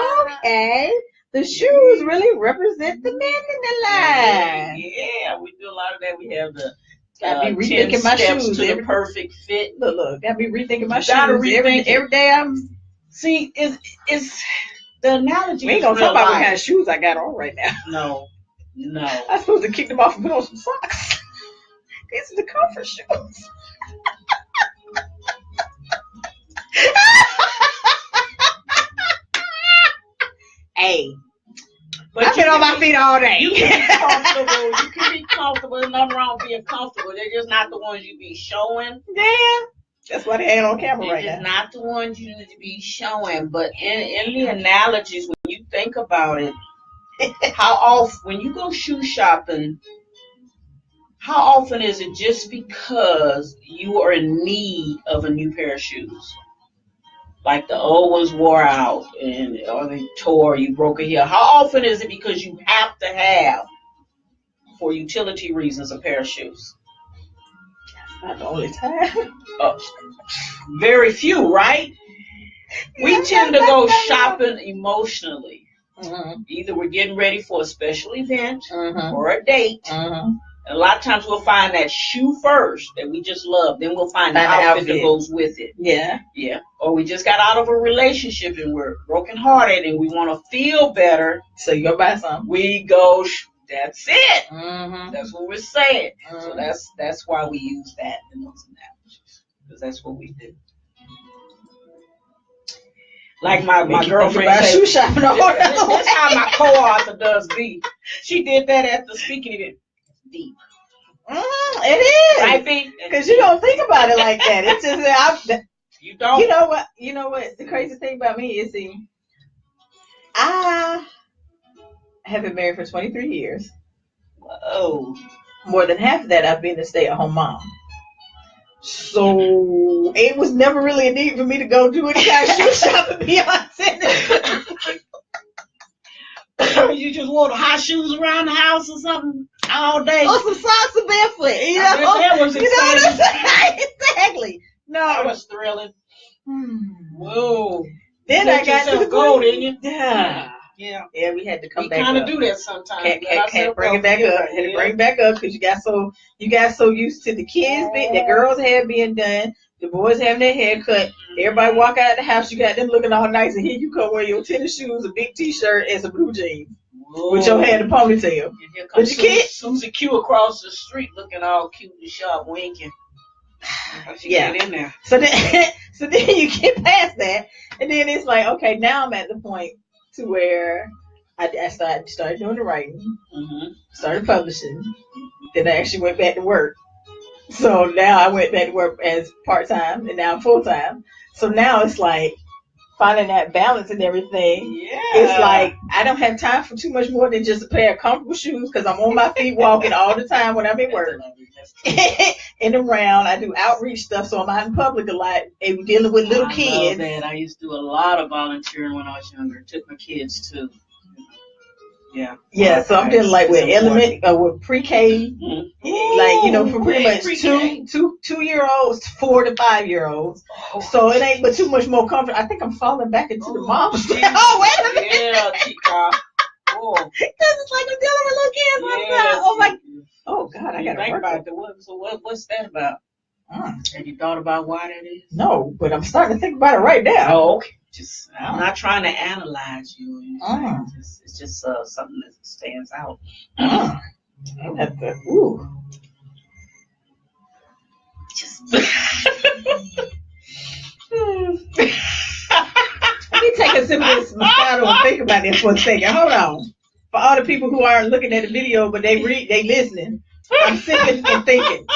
okay. The shoes really represent the men in the line. Yeah, we do a lot of that. We have the gotta be rethinking my shoes. To the perfect fit. Look, gotta be rethinking my shoes. Every day See, it's the analogy. We ain't gonna talk about what kind of shoes I got on right now. No. I'm supposed to kick them off and put on some socks. These are the comfort shoes. Hey, but I've been on my feet all day. You can be comfortable. You can be comfortable. There's nothing wrong with being comfortable. They're just not the ones you be showing. Yeah. That's why they ain't on camera right now. They're just not the ones you need to be showing. But in the analogies, when you think about it, how often, when you go shoe shopping, how often is it just because you are in need of a new pair of shoes? Like the old ones wore out or they tore, you broke a heel. How often is it because you have to have, for utility reasons, a pair of shoes? Not the only time. Very few, right? We tend to go shopping emotionally. Mm-hmm. Either we're getting ready for a special event or a date. Mm-hmm. And a lot of times we'll find that shoe first that we just love. Then we'll find the outfit that goes with it. Yeah. Yeah. Or we just got out of a relationship and we're brokenhearted and we want to feel better. So you go buy some. We go, that's it. Mm-hmm. That's what we're saying. Mm-hmm. So that's why we use that in those analogies. Because that's what we do. Like my girlfriend said, shoe shopping. That's how my co-author does B. She did that at the speaking event. Deep. It is. Right, B? Because you don't think about it like that. It's just you don't. You know what? The crazy thing about me is, I have been married for 23 years. Whoa. More than half of that, I've been a stay-at-home mom. So it was never really a need for me to go do any kind of shoe shopping beyond sitting. You just wore the high shoes around the house or something all day. Or some socks and barefoot. That was exciting. You know what I'm saying? Exactly. No. That was thrilling. Whoa. Then I got to the goal, didn't you? Yeah. Yeah, we had to come back up. We kind of do that sometimes. Can't bring it back up. Had to bring it back up because you got so used to the kids the girls' hair being done, the boys having their hair cut. Everybody walk out of the house, you got them looking all nice, and here you come wear your tennis shoes, a big t-shirt, and some blue jeans. Whoa. With your hair in a ponytail. But you can't. Susie Q across the street looking all cute and sharp, winking. Get in there. So then you get past that, and then it's like, okay, now I'm at the point to where I started doing the writing, started publishing, then I actually went back to work. So now I went back to work as part-time, and now I'm full-time. So now it's like finding that balance and everything. Yeah. It's like I don't have time for too much more than just a pair of comfortable shoes because I'm on my feet walking all the time when I'm at work. And around, I do outreach stuff, so I'm out in public a lot and dealing with little kids. Love that. I used to do a lot of volunteering when I was younger. Took my kids too. Yeah. So I'm dealing like with with pre-K, like for pretty much pre-K. 2-year-olds, 4 to 5-year-olds. So it ain't but too much more comfort. I think I'm falling back into the mom's. Wait a minute. Yeah, Chica. Because it's like I'm dealing with little kids all the time. Oh God, I gotta think about it. So what's that about? Have you thought about why that is? No, but I'm starting to think about it right now. Oh, okay. I'm not trying to analyze you. It's just something that stands out. Ooh. Let me take a sip of this Moscato and think about this for a second. Hold on. For all the people who aren't looking at the video, but they listening. I'm sitting and thinking.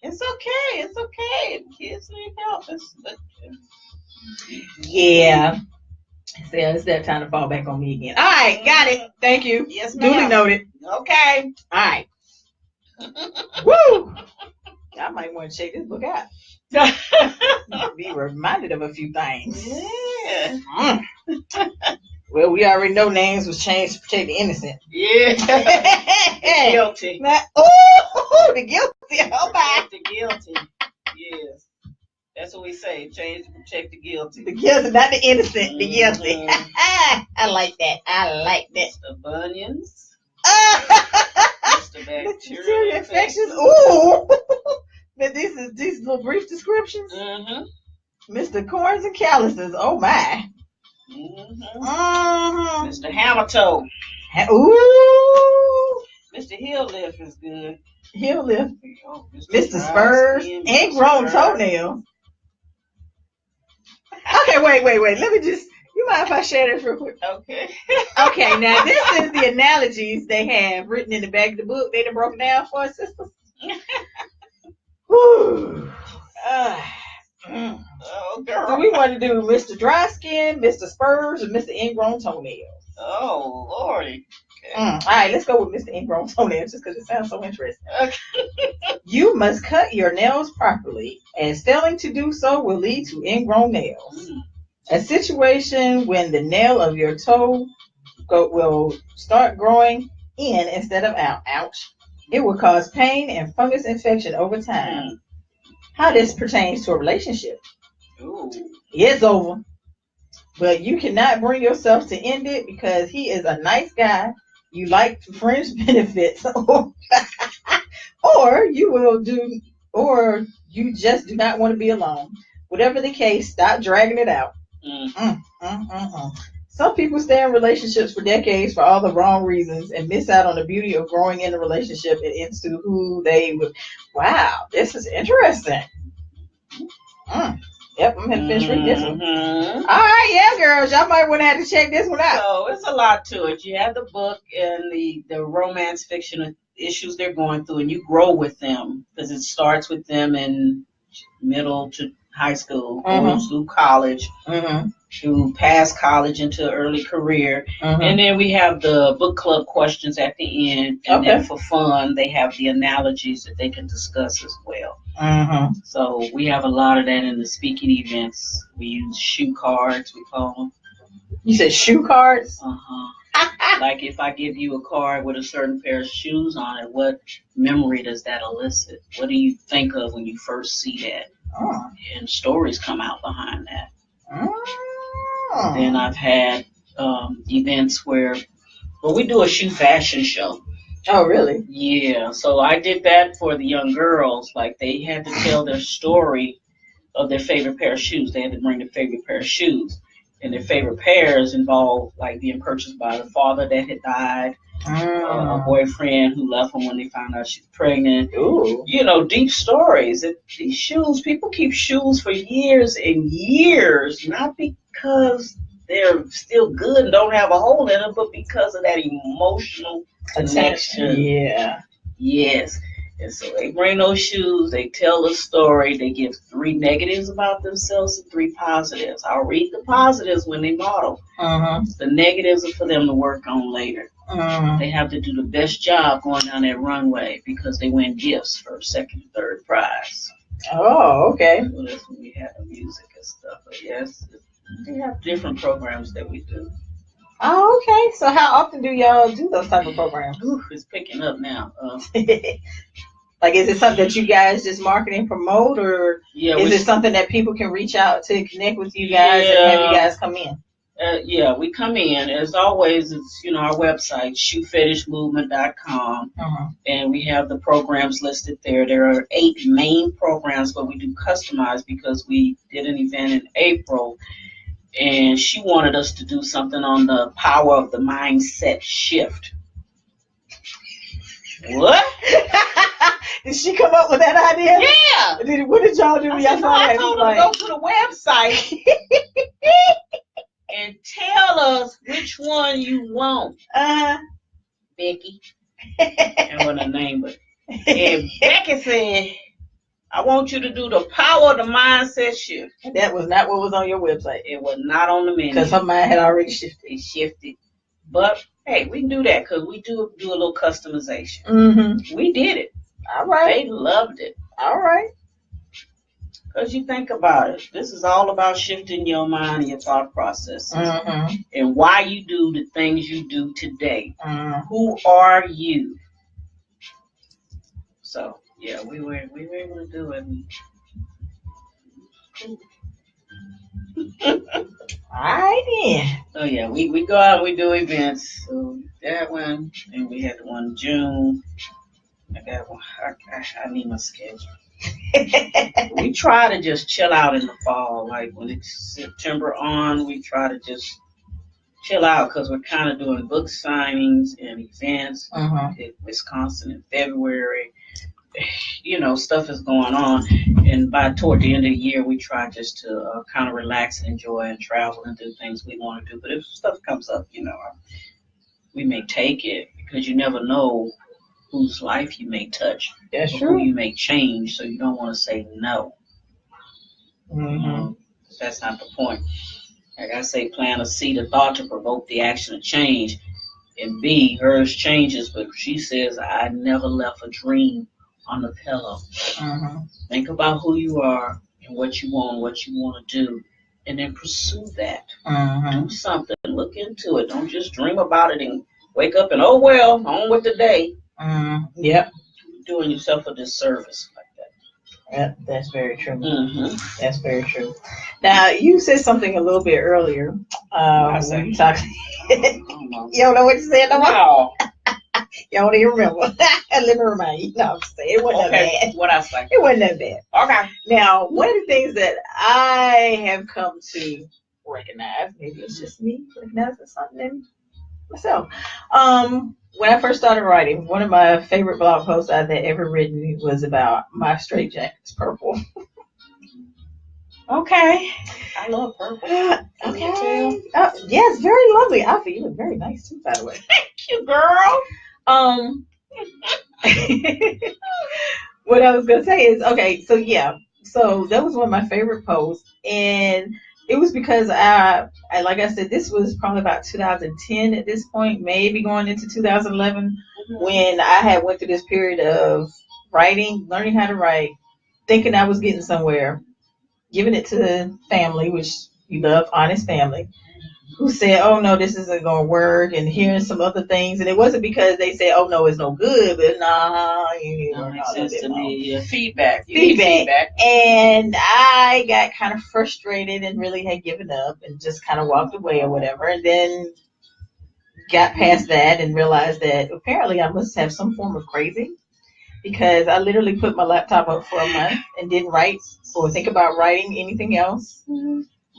It's okay. It's okay. Kids need help. Yeah. So it's that time to fall back on me again. All right, got it. Thank you. Yes, ma'am. Duly noted. Okay. All right. Woo! I might want to check this book out. Be reminded of a few things. Yeah. Well, we already know names was changed to protect the innocent. Yeah. Guilty. The guilty. Oh my. The guilty. Yes. That's what we say. Change to protect the guilty. The guilty, not the innocent. The guilty. I like that. Mr. Bunions. Mr. Bacteria infections. Ooh. These little brief descriptions. Mr. Corns and calluses. Oh my. Mr. Hammer Toe. Ooh. Mr. Heel Lift is good. He'll lift. Mr. Spurs, ingrown toenails. Okay, wait. Let me just. You mind if I share this real quick? Okay. Okay, now this is the analogies they have written in the back of the book. They done broken down for us, sisters. Whew. Oh, girl. So we want to do Mr. Dry Skin, Mr. Spurs, and Mr. Ingrown Toenails. Oh, Lordy. Okay. All right, let's go with Mr. Ingrown Toenails just because it sounds so interesting. Okay. You must cut your nails properly, as failing to do so will lead to ingrown nails. A situation when the nail of your toe will start growing in instead of out. Ouch. It will cause pain and fungus infection over time. How this pertains to a relationship. Ooh. It's over. But you cannot bring yourself to end it because he is a nice guy. You like fringe benefits. Or you just do not want to be alone. Whatever the case, stop dragging it out. Some people stay in relationships for decades for all the wrong reasons and miss out on the beauty of growing in a relationship and into who they would. Wow, this is interesting. Yep, I'm going to finish reading this one. All right, yeah, girls. Y'all might want to have to check this one out. So it's a lot to it. You have the book and the romance fiction issues they're going through, and you grow with them because it starts with them in middle to high school, goes through college, through past college into early career. And then we have the book club questions at the end. And then for fun, they have the analogies that they can discuss as well. So we have a lot of that in the speaking events. We use shoe cards, we call them. You said shoe cards? Like if I give you a card with a certain pair of shoes on it, what memory does that elicit? What do you think of when you first see that? And stories come out behind that. Then I've had events where we do a shoe fashion show. Oh, really? Yeah. So I did that for the young girls. Like they had to tell their story of their favorite pair of shoes. They had to bring their favorite pair of shoes. And their favorite pairs involved like being purchased by the father that had died, a boyfriend who left them when they found out she was pregnant. Ooh. You know, deep stories. These shoes, people keep shoes for years and years, not because they're still good and don't have a hole in them, but because of that emotional connection. Yeah. Yes. And so they bring those shoes, they tell the story, they give 3 negatives about themselves and 3 positives. I'll read the positives when they model. The negatives are for them to work on later. They have to do the best job going down that runway because they win gifts for second and third prize. Oh, okay. So that's when we have the music and stuff. But yes, we have different programs that we do. Oh, okay. So how often do y'all do those type of programs? Ooh, it's picking up now. Like, is it something that you guys just market and promote, or is it something that people can reach out to connect with you guys and have you guys come in? Yeah, we come in. As always, it's, our website, shoefetishmovement.com, and we have the programs listed there. There are 8 main programs, but we do customize because we did an event in April, and she wanted us to do something on the power of the mindset shift. What? Did she come up with that idea? Yeah. What did y'all do? I told her to go to the website and tell us which one you want. Becky. I don't want her name, but and Becky said, I want you to do the power of the mindset shift. That was not what was on your website. It was not on the menu. Because her mind had already shifted. It shifted. But, hey, we can do that because we do a little customization. We did it. All right. They loved it. All right. Because you think about it. This is all about shifting your mind and your thought processes. And why you do the things you do today. Who are you? So, yeah, we were able to do it. All right, then. So, yeah, we go out and we do events. So, that one, and we had the one in June. I got one. I need my schedule. We try to just chill out in the fall. Like, when it's September on, we try to just chill out because we're kind of doing book signings and events in Wisconsin in February. stuff is going on, and toward the end of the year, we try just to kind of relax and enjoy and travel and do things we want to do. But if stuff comes up, we may take it because you never know whose life you may touch. That's true. Who you may change, so you don't want to say no. That's not the point. Like I say, plant a seed of thought to provoke the action of change. And B, hers changes, but she says, I never left a dream on the pillow. Think about who you are and what you want to do, and then pursue that. Do something. Look into it. Don't just dream about it and wake up and, oh, well, on with the day. Yep. You're doing yourself a disservice like that. Yep, that's very true. That's very true. Now, you said something a little bit earlier. When you talked. You don't know what you said no more? No. You don't even remember. Let me remind you. No, I'm saying it wasn't that bad. What I say? It wasn't that bad. Okay. Now, one of the things that I have come to recognize, maybe it's just me recognizing something in myself. When I first started writing, one of my favorite blog posts I've ever written was about my straitjacket's purple. Okay. I love purple. Okay. Yes, very lovely outfit. You look very nice too, by the way. Thank you, girl. What I was gonna say is, okay, so that was one of my favorite posts, and it was because I like I said, this was probably about 2010 at this point, maybe going into 2011, when I had went through this period of writing, learning how to write, thinking I was getting somewhere, giving it to family, which you love, honest family, who said, oh no, this isn't going to work, and hearing some other things. And it wasn't because they said, oh no, it's no good, but feedback. Feedback. And I got kind of frustrated and really had given up and just kind of walked away or whatever. And then got past that and realized that apparently I must have some form of crazy, because I literally put my laptop up for a month and didn't write or think about writing anything else.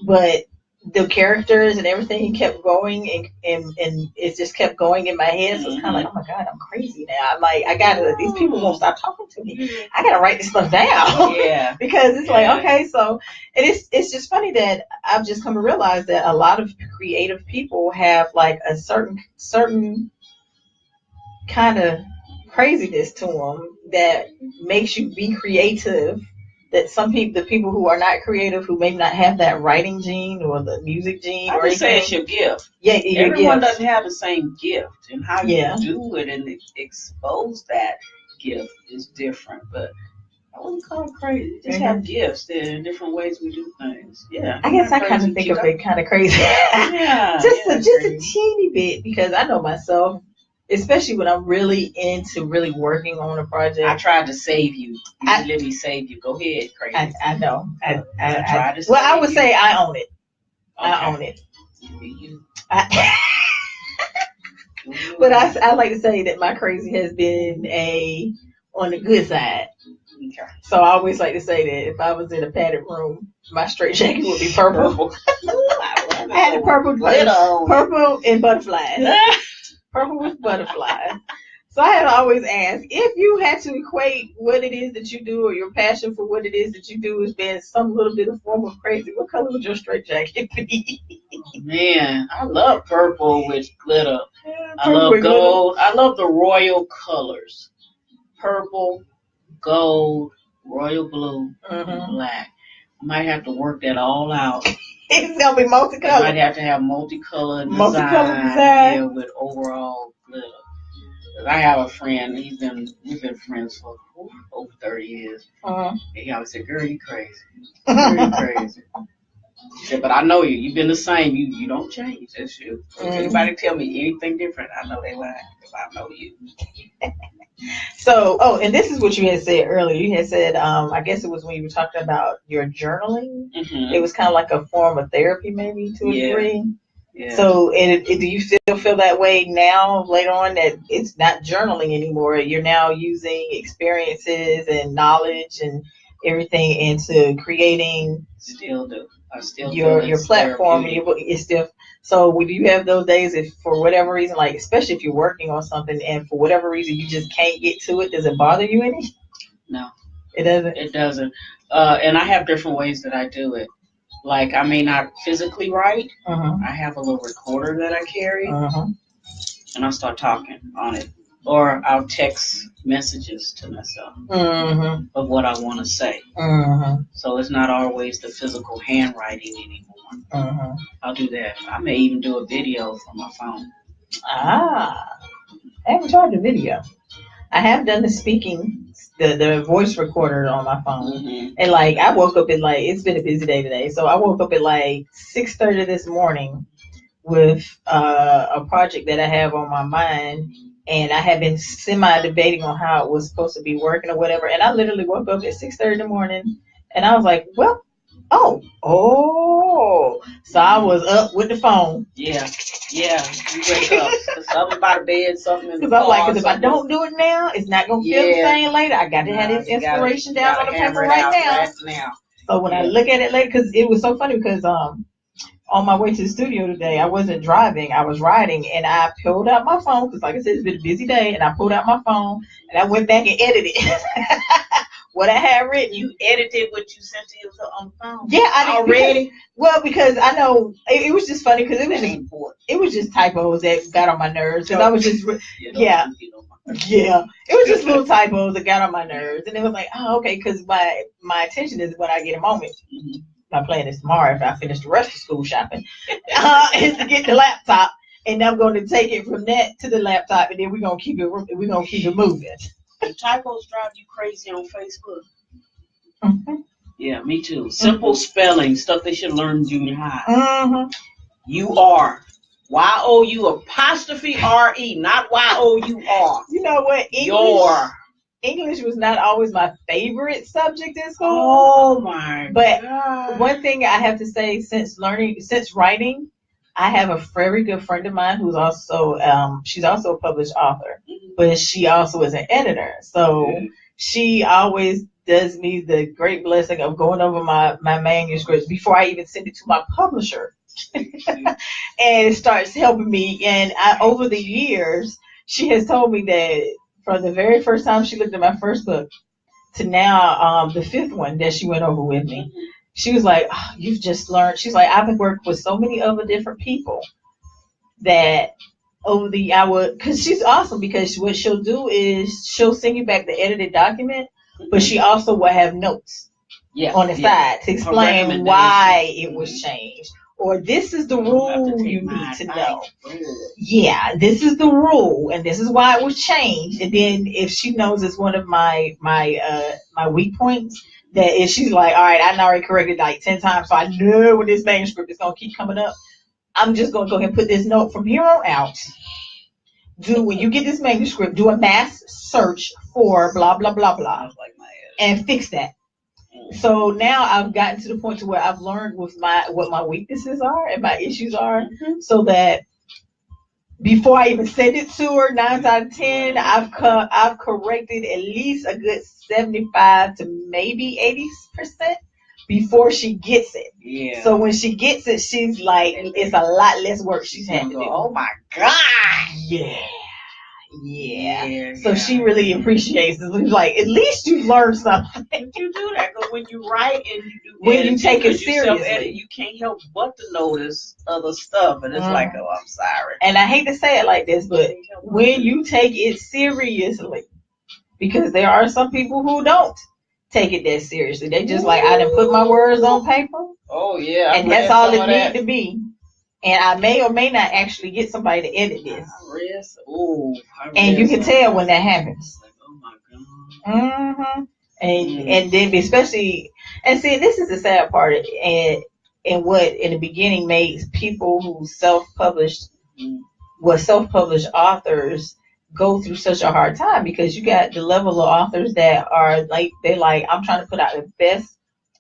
But the characters and everything kept going, and it just kept going in my head. So it's kind of like, oh my God, I'm crazy now. I'm like, these people won't stop talking to me. I gotta write this stuff down. Yeah. Because it's like, okay, so it's just funny that I've just come to realize that a lot of creative people have like a certain kind of craziness to them that makes you be creative. That some people, the people who are not creative, who may not have that writing gene or the music gene, I would say it's your gift. Yeah, everyone doesn't have the same gift, and how you do it and expose that gift is different. But I wouldn't call it crazy. Just have gifts. There are different ways we do things. Yeah, I guess I kind of think of it kind of crazy. just a teeny bit, because I know myself. Especially when I'm really into really working on a project. I tried to save you. Let me save you. Go ahead, crazy. I know. I tried to save well, I would you. say I own it. Okay. I own it. But I like to say that my crazy has been on the good side. Okay. So I always like to say that if I was in a padded room, my straitjacket would be purple. I had a purple and butterflies. Purple with butterflies. So I had to always ask, if you had to equate what it is that you do, or your passion for what it is that you do as being some little bit of form of crazy, what color would your straitjacket be? Man, I love purple with glitter. Yeah, I love gold. I love the royal colors. Purple, gold, royal blue, and black. I might have to work that all out. It's gonna be multicolored. I might have to have multicolored design. Yeah, with overall glitter. I have a friend. We've been friends for over 30 years. And he always said, "Girl, you crazy. Girl, you crazy." He said, "But I know you. You've been the same. You don't change. That's you. If anybody tell me anything different, I know they lying. Because I know you." So, and this is what you had said earlier. You had said, I guess it was when you were talking about your journaling. It was kind of like a form of therapy, maybe, to a degree. Yeah. So, do you still feel that way now, later on, that it's not journaling anymore? You're now using experiences and knowledge and everything into creating. Still do. I still your platform. It's still. So, do you have those days if, for whatever reason, like especially if you're working on something and for whatever reason you just can't get to it? Does it bother you any? No. It doesn't? It doesn't. And I have different ways that I do it. Like, I may not physically write. I have a little recorder that I carry. And I'll start talking on it. Or I'll text messages to myself of what I want to say. So it's not always the physical handwriting anymore. I'll do that. I may even do a video from my phone. I haven't tried the video. I have done the speaking, the voice recorder on my phone. And like, I woke up at like, it's been a busy day today. So I woke up at like 6:30 this morning with a project that I have on my mind. And I had been semi-debating on how it was supposed to be working or whatever. And I literally woke up at 6:30 in the morning. And I was like, well, so I was up with the phone. Yeah, you wake up. Something by the bed, something in the car. Because if I don't do it now, it's not going to feel the same later. I got to have this inspiration down on the paper right now. So when I look at it later, because it was so funny because on my way to the studio today, I wasn't driving, I was riding, and I pulled out my phone, because like I said, it's been a busy day, and I pulled out my phone, and I went back and edited what I had written. You edited what you sent to yourself on the phone? Yeah, I did. Already? Because I know, it was just funny, because it was just typos that got on my nerves, because I was just, it was just little typos that got on my nerves, and it was like, oh, okay, because my attention is when I get a moment. My plan is tomorrow, if I finish the rest of school shopping, is to get the laptop, and I'm going to take it from that to the laptop, and then we're gonna keep it moving. The typos drive you crazy on Facebook? Yeah, me too. Simple spelling, stuff they should learn in junior high. You are. Y-O-U apostrophe R-E, not Y-O-U-R. You know what? English was not always my favorite subject in school. Oh my God. One thing I have to say, since writing, I have a very good friend of mine who's also, she's also a published author, but she also is an editor. So she always does me the great blessing of going over my manuscripts before I even send it to my publisher. And it starts helping me. And over the years, she has told me that from the very first time she looked at my first book to now, the fifth one that she went over with me, she was like, oh, you've just learned. She's like, I've worked with so many other different people that over the hour, because she's awesome, because what she'll do is she'll send you back the edited document, but she also will have notes on the side to explain why it was changed. Or this is the rule you need to know. Yeah, this is the rule, and this is why it was changed. And then if she knows it's one of my weak points, that if she's like, all right, I already corrected like 10 times, so I know when this manuscript is gonna keep coming up, I'm just gonna go ahead and put this note from here on out. When you get this manuscript, do a mass search for blah blah blah blah, and fix that. So now I've gotten to the point to where I've learned what my weaknesses are and my issues are, so that before I even send it to her, 9 out of 10, I've corrected at least a good 75 to maybe 80% before she gets it. Yeah. So when she gets it, she's like, it's a lot less work she's had to do. Oh my God. Yeah. So she really appreciates it. It's like, at least you've learned something. You do that, because when you write and you do when you take it seriously, you can't help but to notice other stuff, and it's like, oh, I'm sorry. And I hate to say it like this, but when you take it seriously, because there are some people who don't take it that seriously. They just like, I done put my words on paper. Oh yeah, and that's all it needs to be. And I may or may not actually get somebody to edit this. And you can tell when that happens. Like, oh my God. And then especially, and see, this is the sad part, and what in the beginning made people who self-published authors go through such a hard time, because you got the level of authors that are like, I'm trying to put out the best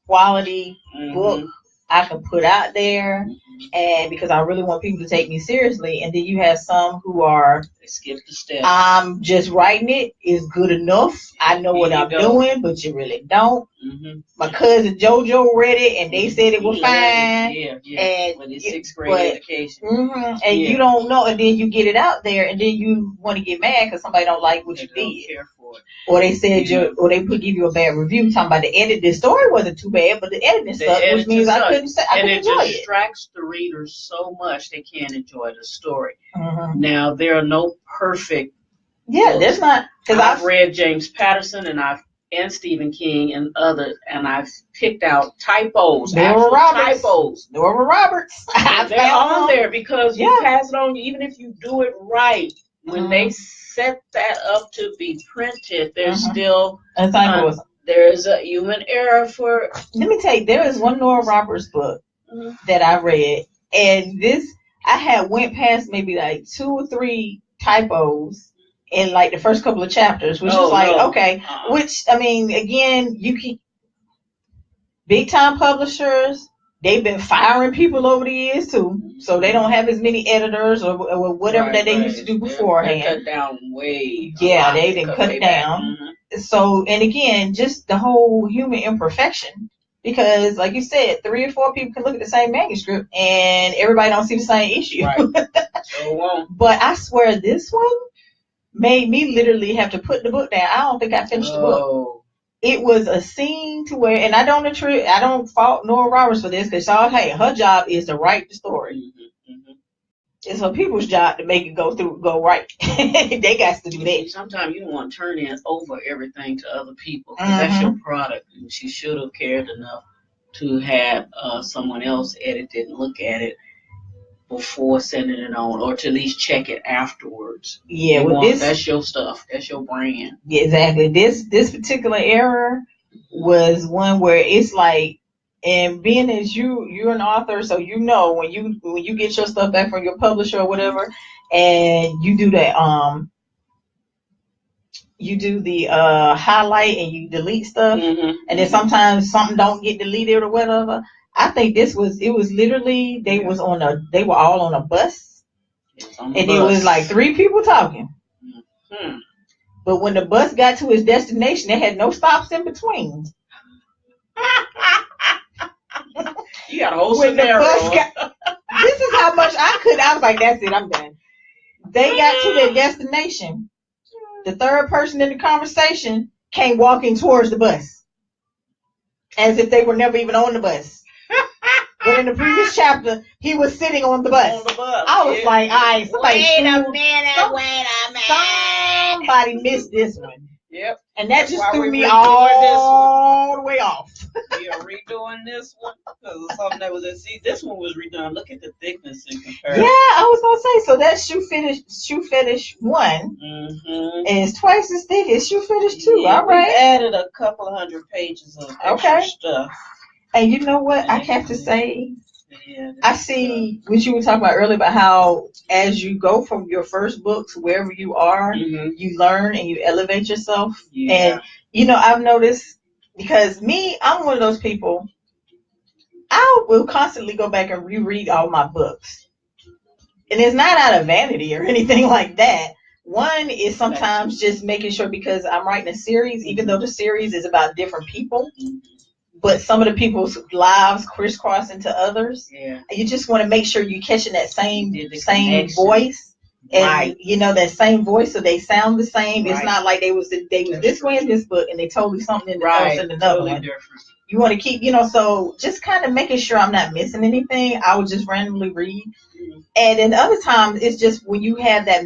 quality book I can put out there. and because I really want people to take me seriously. And then you have some who are, they skip the steps. I'm just writing it is good enough. I know what I'm doing, but you really don't. Mm-hmm. My cousin JoJo read it, and they said it was fine. Yeah. And it's sixth grade education. Mm-hmm, and you don't know, and then you get it out there, and then you want to get mad because somebody don't like what you did. Care for it. Or they said or they give you a bad review talking about the edit. The story wasn't too bad, but the editing sucked, which means I couldn't enjoy it. And it distracts the readers so much they can't enjoy the story. Mm-hmm. Now there are no perfect. Yeah, books. There's not, because I've read James Patterson and Stephen King and others, and I've picked out typos. Nora Roberts. They're on there because you pass it on, even if you do it right. When they set that up to be printed, there's still there's a human error for. Let me tell you, there is one Nora Roberts book that I read, and I went past maybe like 2 or 3 typos in like the first couple of chapters, which is like okay. Which I mean, again, you keep big time publishers. They've been firing people over the years too, so they don't have as many editors or whatever that they used to do beforehand. They cut down way. Yeah, they didn't cut down. Mm-hmm. So, and again, just the whole human imperfection, because like you said, 3 or 4 people can look at the same manuscript and everybody don't see the same issue. Right. So won't. But I swear, this one made me literally have to put the book down. I don't think I finished the book. It was a scene to where, and I don't fault Nora Roberts for this, because her job is to write the story. Mm-hmm, mm-hmm. It's her people's job to make it go right. They got to do that. Sometimes you don't want to turn over everything to other people. That's your product, and she should have cared enough to have someone else edit it and look at it before sending it on, or to at least check it afterwards. Yeah, that's your stuff. That's your brand. Yeah, exactly. This particular error was one where it's like, and being as you're an author, so you know when you get your stuff back from your publisher or whatever, and you do that you do the highlight and you delete stuff, and then sometimes something don't get deleted or whatever. I think it was literally they were all on a bus, and it was like 3 people talking. Mm-hmm. But when the bus got to its destination, it had no stops in between. You got a whole scenario. This is how much I could. I was like, that's it, I'm done. They got to their destination. The third person in the conversation came walking towards the bus, as if they were never even on the bus. But in the previous chapter, he was sitting on the bus. I was like, all right, wait a minute. Somebody missed this one. Yep. And that just threw me all the way off. We are redoing this one because of something that was this one was redone. Look at the thickness in comparison. Yeah, I was gonna say, so that shoe fetish 1 is twice as thick as shoe fetish 2. Yeah, all right. We added a couple of 100 pages of extra stuff. And you know what? I have to say, I see what you were talking about earlier about how as you go from your first book to wherever you are, you learn and you elevate yourself. Yeah. And, I've noticed, because I'm one of those people, I will constantly go back and reread all my books. And it's not out of vanity or anything like that. One is sometimes just making sure, because I'm writing a series, even though the series is about different people, but some of the people's lives crisscross into others. Yeah. You just want to make sure you're catching that same voice. And, that same voice, so they sound the same. Right. It's not like they was this way in this book, and they told me something else in another one. Different. You want to keep, so just kind of making sure I'm not missing anything. I would just randomly read. And then other times, it's just when you have that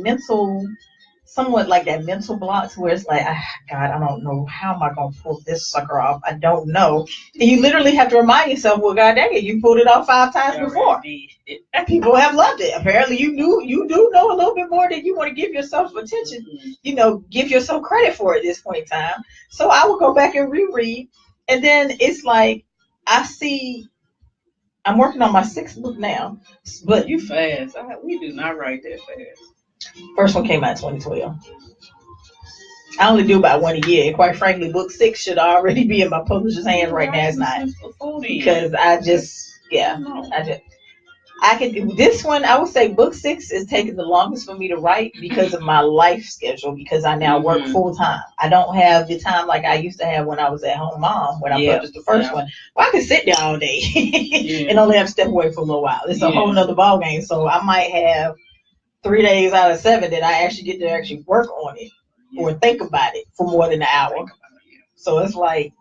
somewhat like that mental blocks where it's like, God, I don't know, how am I going to pull this sucker off? I don't know. And you literally have to remind yourself, well, God dang it, you pulled it off 5 times before. People have loved it. Apparently you do know a little bit more than you want to give yourself attention, give yourself credit for at this point in time. So I will go back and reread. And then it's like, I'm working on my 6th book now. But you fast. We do not write that fast. First one came out in 2012. I only do about 1 a year. And quite frankly, book 6 should already be in my publisher's hands right now. It's not. Because This one, I would say book 6 is taking the longest for me to write because of my life schedule, because I now work full time. I don't have the time like I used to have when I was at home mom, when I published the first one. Well, I could sit there all day and only have to step away for a little while. It's a whole nother ball game. So I might have 3 days out of 7 that I actually get to actually work on it or think about it for more than an hour. So it's like,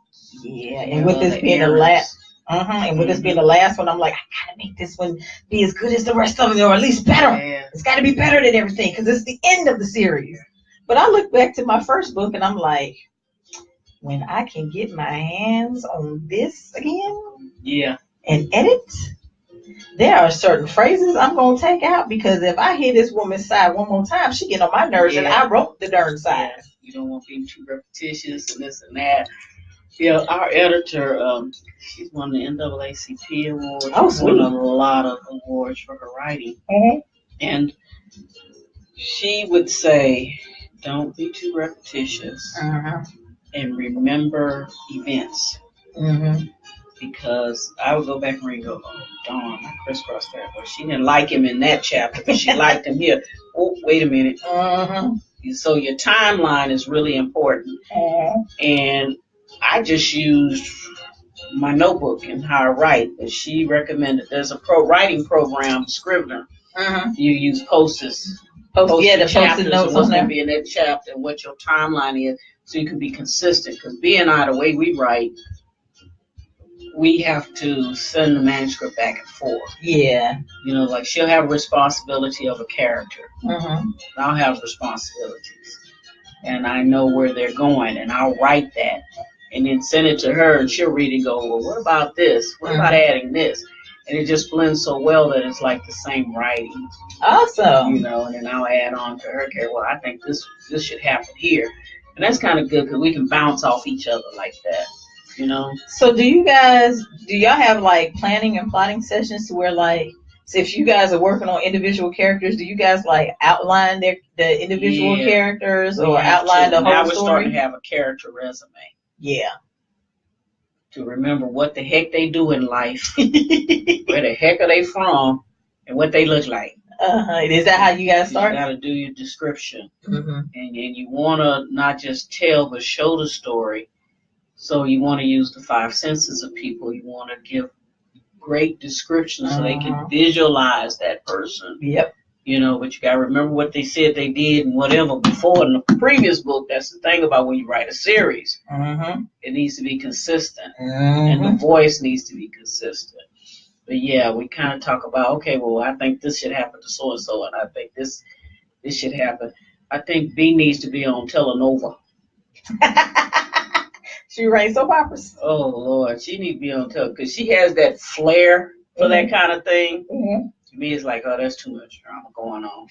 and with this being the last. And with this being the last one, I'm like, I gotta make this one be as good as the rest of them, or at least better. It's got to be better than everything because it's the end of the series. But I look back to my first book and I'm like, when I can get my hands on this again, and edit, there are certain phrases I'm gonna take out, because if I hear this woman's side one more time, she get on my nerves, and I wrote the darn side. You don't want to be too repetitious and this and that. Yeah, our editor, she's won the NAACP award. She's won a lot of awards for her writing. And she would say, don't be too repetitious and remember events. Because I would go back and read and go, oh, darn, I crisscrossed that. But she didn't like him in that chapter, but she liked him here. Oh, wait a minute. So your timeline is really important. And I just used my notebook and how I write, but she recommended there's a writing program, Scrivener. You use post-its. The post-it notes what's going to be in that chapter and what your timeline is, so you can be consistent. Because the way we write, we have to send the manuscript back and forth. Like she'll have responsibility of a character. I'll have responsibilities. And I know where they're going, and I'll write that. And then send it to her, and she'll read it and go, well, what about this? What about adding this? And it just blends so well that it's like the same writing. Awesome. And then I'll add on to her. Okay, well, I think this should happen here. And that's kind of good because we can bounce off each other like that, So do y'all have like planning and plotting sessions to where like, so if you guys are working on individual characters, do you guys like outline the individual characters or outline the whole story? Now we're starting to have a character resume. To remember what the heck they do in life, where the heck are they from, and what they look like. Is that how you guys start? You got to do your description. And you want to not just tell, but show the story. So you want to use the 5 senses of people. You want to give great descriptions so they can visualize that person. But you got to remember what they said they did and whatever before in the previous book. That's the thing about when you write a series. It needs to be consistent. And the voice needs to be consistent. But we kind of talk about, okay, well, I think this should happen to so-and-so, and I think this should happen. I think B needs to be on Telenova. She writes soap operas. Oh, Lord. She needs to be on Telenova because she has that flair for that kind of thing. To me, it's like, oh, that's too much drama going on.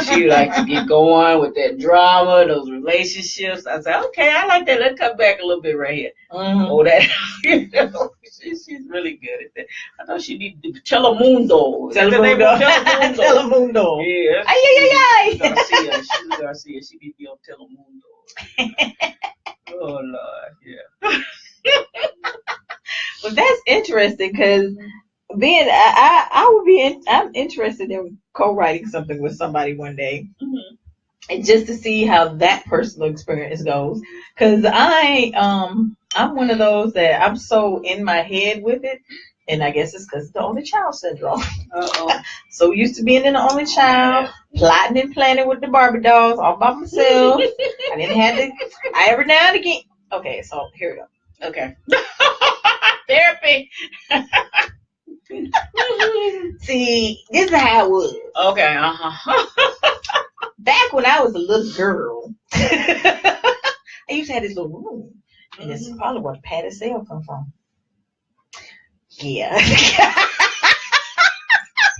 She likes to get going with that drama, those relationships. I said, okay, I like that. Let's come back a little bit right here. Oh, that, she's really good at that. I thought she needed to do Telemundo. Telemundo. Yeah. Ay. She's Garcia. She needs to be on Telemundo. Oh, Lord, Well, that's interesting because I'm interested in co-writing something with somebody one day, and just to see how that personal experience goes. Because I'm one of those that I'm so in my head with it, and I guess it's because the only child syndrome. So used to being the only child, plotting and planning with the Barbie dolls all by myself. I didn't have to. Every now and again. Okay, so here we go. Okay. Therapy. See, this is how it was. Okay, Back when I was a little girl, I used to have this little room. And this is probably where Patty Sale come from. Yeah.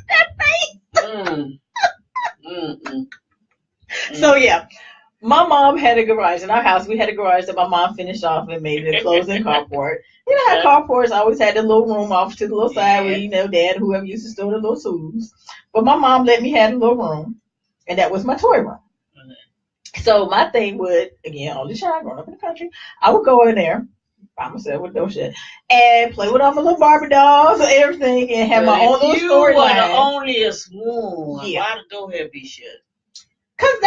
That face. So, my mom had a garage. In our house, we had a garage that my mom finished off and made it closed in carport. You know how carports always had the little room off to the little side where, Dad, whoever used to store the little tools. But my mom let me have a little room, and that was my toy room. So my thing would, again, only child growing up in the country, I would go in there by myself with no shit, and play with all my little Barbie dolls and everything, and have my own little storyline. You were the onlyest one. Yeah. Why the door had to be shut? Cause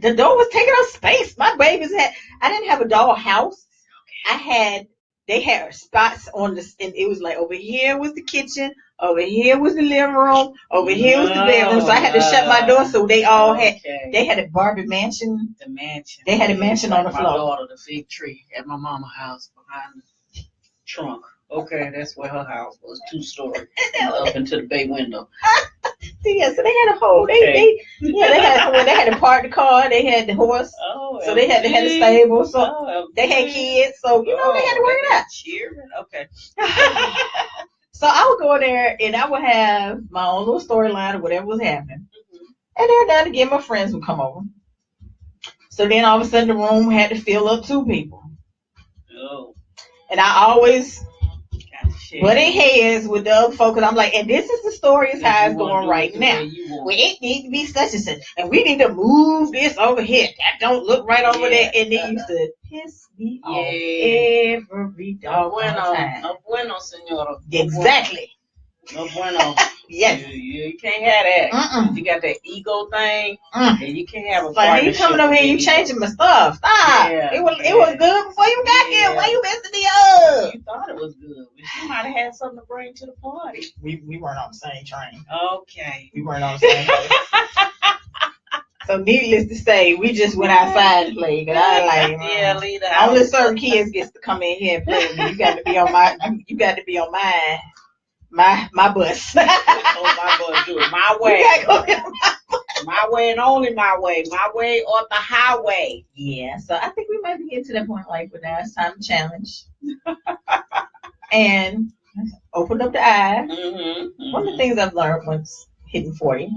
the door was taking up space. My babies I didn't have a doll house. They had spots on the, and it was like over here was the kitchen, over here was the living room, over here was the bedroom. So I had to shut my door so they all they had a Barbie mansion. The mansion. They had a mansion on the floor. My daughter, the fig tree at my mama's house behind the trunk. Okay, that's where her house was, 2-story, up into the bay window. Yeah, so they had a whole. They had to park the car. They had the horse. Oh, so they had the stable. So they had kids. So they had to work it out. Cheering. Okay. So I would go there and I would have my own little storyline of whatever was happening, and then now and again my friends would come over. So then all of a sudden the room had to fill up 2 people. Oh. And I always. But in heads with the other folks, I'm like, and this is the story is how it's going right now. Well, it needs to be such and such, and we need to move this over here. That don't look right over there, and they used to piss me off every time. No bueno, senora. Exactly. No bueno. Yes. You can't have that. You got that ego thing, and you can't have a partnership. Like, you coming over here, you changing my stuff. Stop. Yeah, it was good before you got here. Why you messing me up? You thought it was good, but you might have had something to bring to the party. We weren't on the same train. Okay. We weren't on the same train. So needless to say, we just went outside to play. Cause I like, leave the house. Only certain kids gets to come in here and play with me. You got to be on my. You got to be on my bus. My bus, do it my way. My way and only my way. My way or the highway. Yeah, so I think we might be getting to that point like where now it's time to challenge. And open up the eye. One of the things I've learned once hitting 40,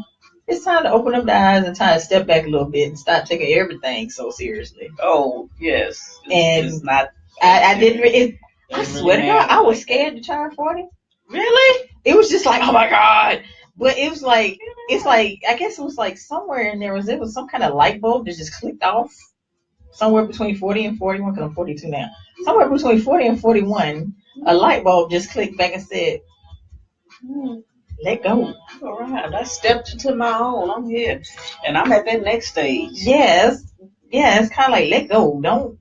it's time to open up the eyes and time to step back a little bit and stop taking everything so seriously. Oh, yes. It's not. I didn't. I swear to God, I was scared to turn 40. Really? It was just like, oh my God. But it was like, it's like, I guess it was like somewhere in there it was some kind of light bulb that just clicked off somewhere between 40 and 41, because I'm 42 now. Somewhere between 40 and 41, a light bulb just clicked back and said, let go. All right. I stepped into my own. I'm here. And I'm at that next stage. Yes. Yeah, it's kind of like, let go. Don't,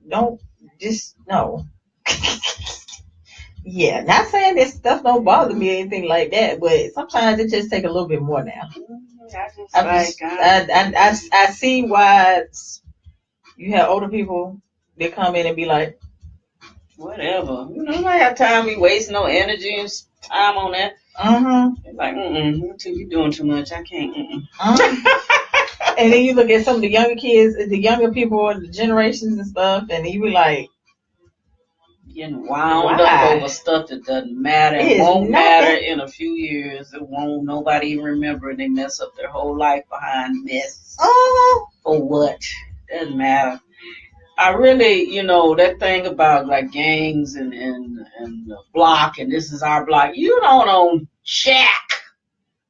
just, no. Yeah, not saying this stuff don't bother me or anything like that, but sometimes it just take a little bit more now. I see why you have older people that come in and be like, whatever. I have time to be wasting no energy and time on that. It's like, you're doing too much. I can't. And then you look at some of the younger kids, the younger people, the generations and stuff, and you be like, getting wound up over stuff that doesn't matter. It won't matter in a few years. It won't. Nobody even remember, and they mess up their whole life behind this. For what? Doesn't matter. I really, that thing about like gangs and the block, and this is our block. You don't own jack.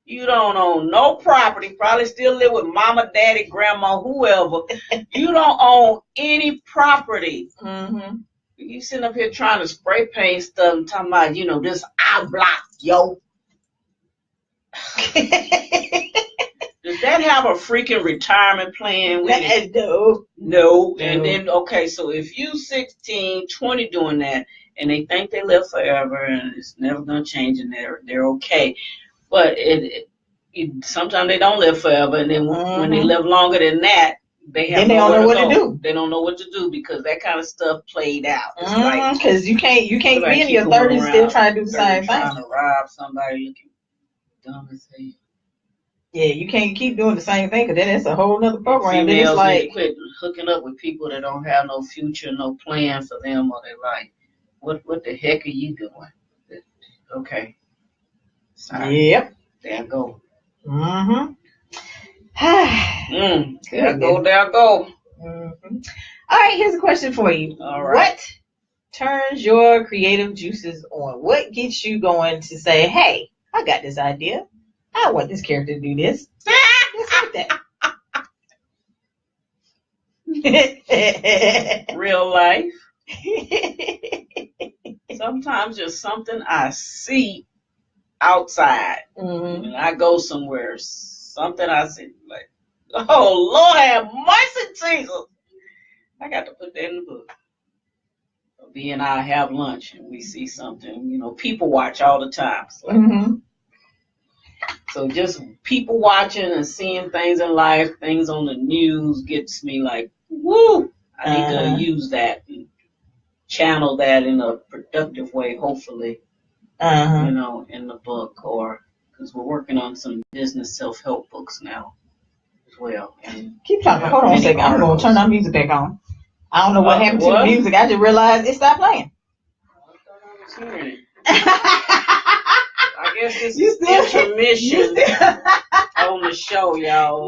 You don't own no property. Probably still live with mama, daddy, grandma, whoever. You don't own any property. You sitting up here trying to spray paint stuff and talking about, this our block, yo. Does that have a freaking retirement plan with it? No. And then, okay, so if you 16, 20 doing that, and they think they live forever and it's never going to change and they're okay. But sometimes they don't live forever, and then when they live longer than that, they don't know what to do. They don't know what to do because that kind of stuff played out. Because you can't be in your 30s still trying to do the same thing. Trying to rob somebody looking dumb as hell. Yeah, you can't keep doing the same thing because then it's a whole nother program. Females it's like quit hooking up with people that don't have no future, no plan for them, or they're like, what the heck are you doing? Okay. Sorry. Yep. There I go. There I go. All right, here's a question for you. All right. What turns your creative juices on? What gets you going to say, hey, I got this idea. I want this character to do this. Just like that. Real life. Sometimes just something I see outside. When I go somewhere, something I see like, oh Lord have mercy, Jesus. I got to put that in the book. B and I have lunch and we see something, people watch all the time. So just people watching and seeing things in life, things on the news gets me like, woo, I need to use that and channel that in a productive way, hopefully, in the book, or because we're working on some business self-help books now as well. And keep talking. Hold on a second. I'm going to turn our music back on. I don't know what happened to the music. I just realized it stopped playing. I thought I was hearing it. I guess this is intermission on the show, y'all.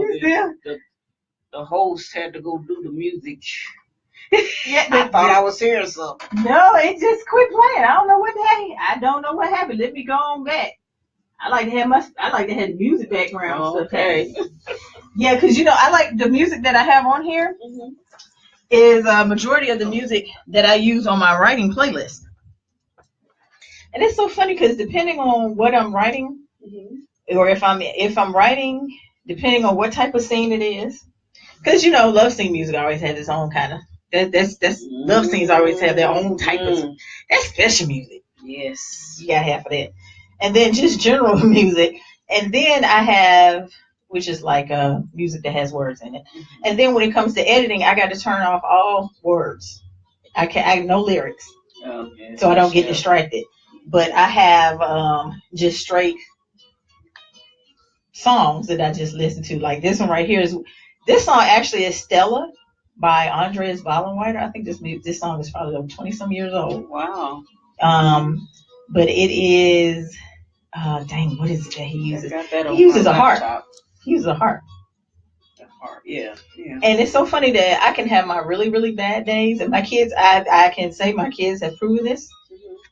The host had to go do the music. Yeah, I thought I was hearing something. No, it just quit playing. I don't know what happened. Let me go on back. I like to have the music background. Okay. Yeah, because I like the music that I have on here is a majority of the music that I use on my writing playlist. And it's so funny because depending on what I'm writing, or if I'm writing, depending on what type of scene it is, because love scene music always has its own kind of that's love scenes always have their own type of that's special music. Yes, you got half of that, and then just general music, and then I have which is like music that has words in it, and then when it comes to editing, I got to turn off all words. I no lyrics, so I don't get distracted. But I have just straight songs that I just listen to. Like this one right here this song actually is Stella by Andres Ballenweider. I think this song is probably over 20 some years old. Wow. But it is what is it that he uses? He uses a harp. He uses a harp. Yeah. And it's so funny that I can have my really, really bad days, and my kids, I can say my kids have proven this.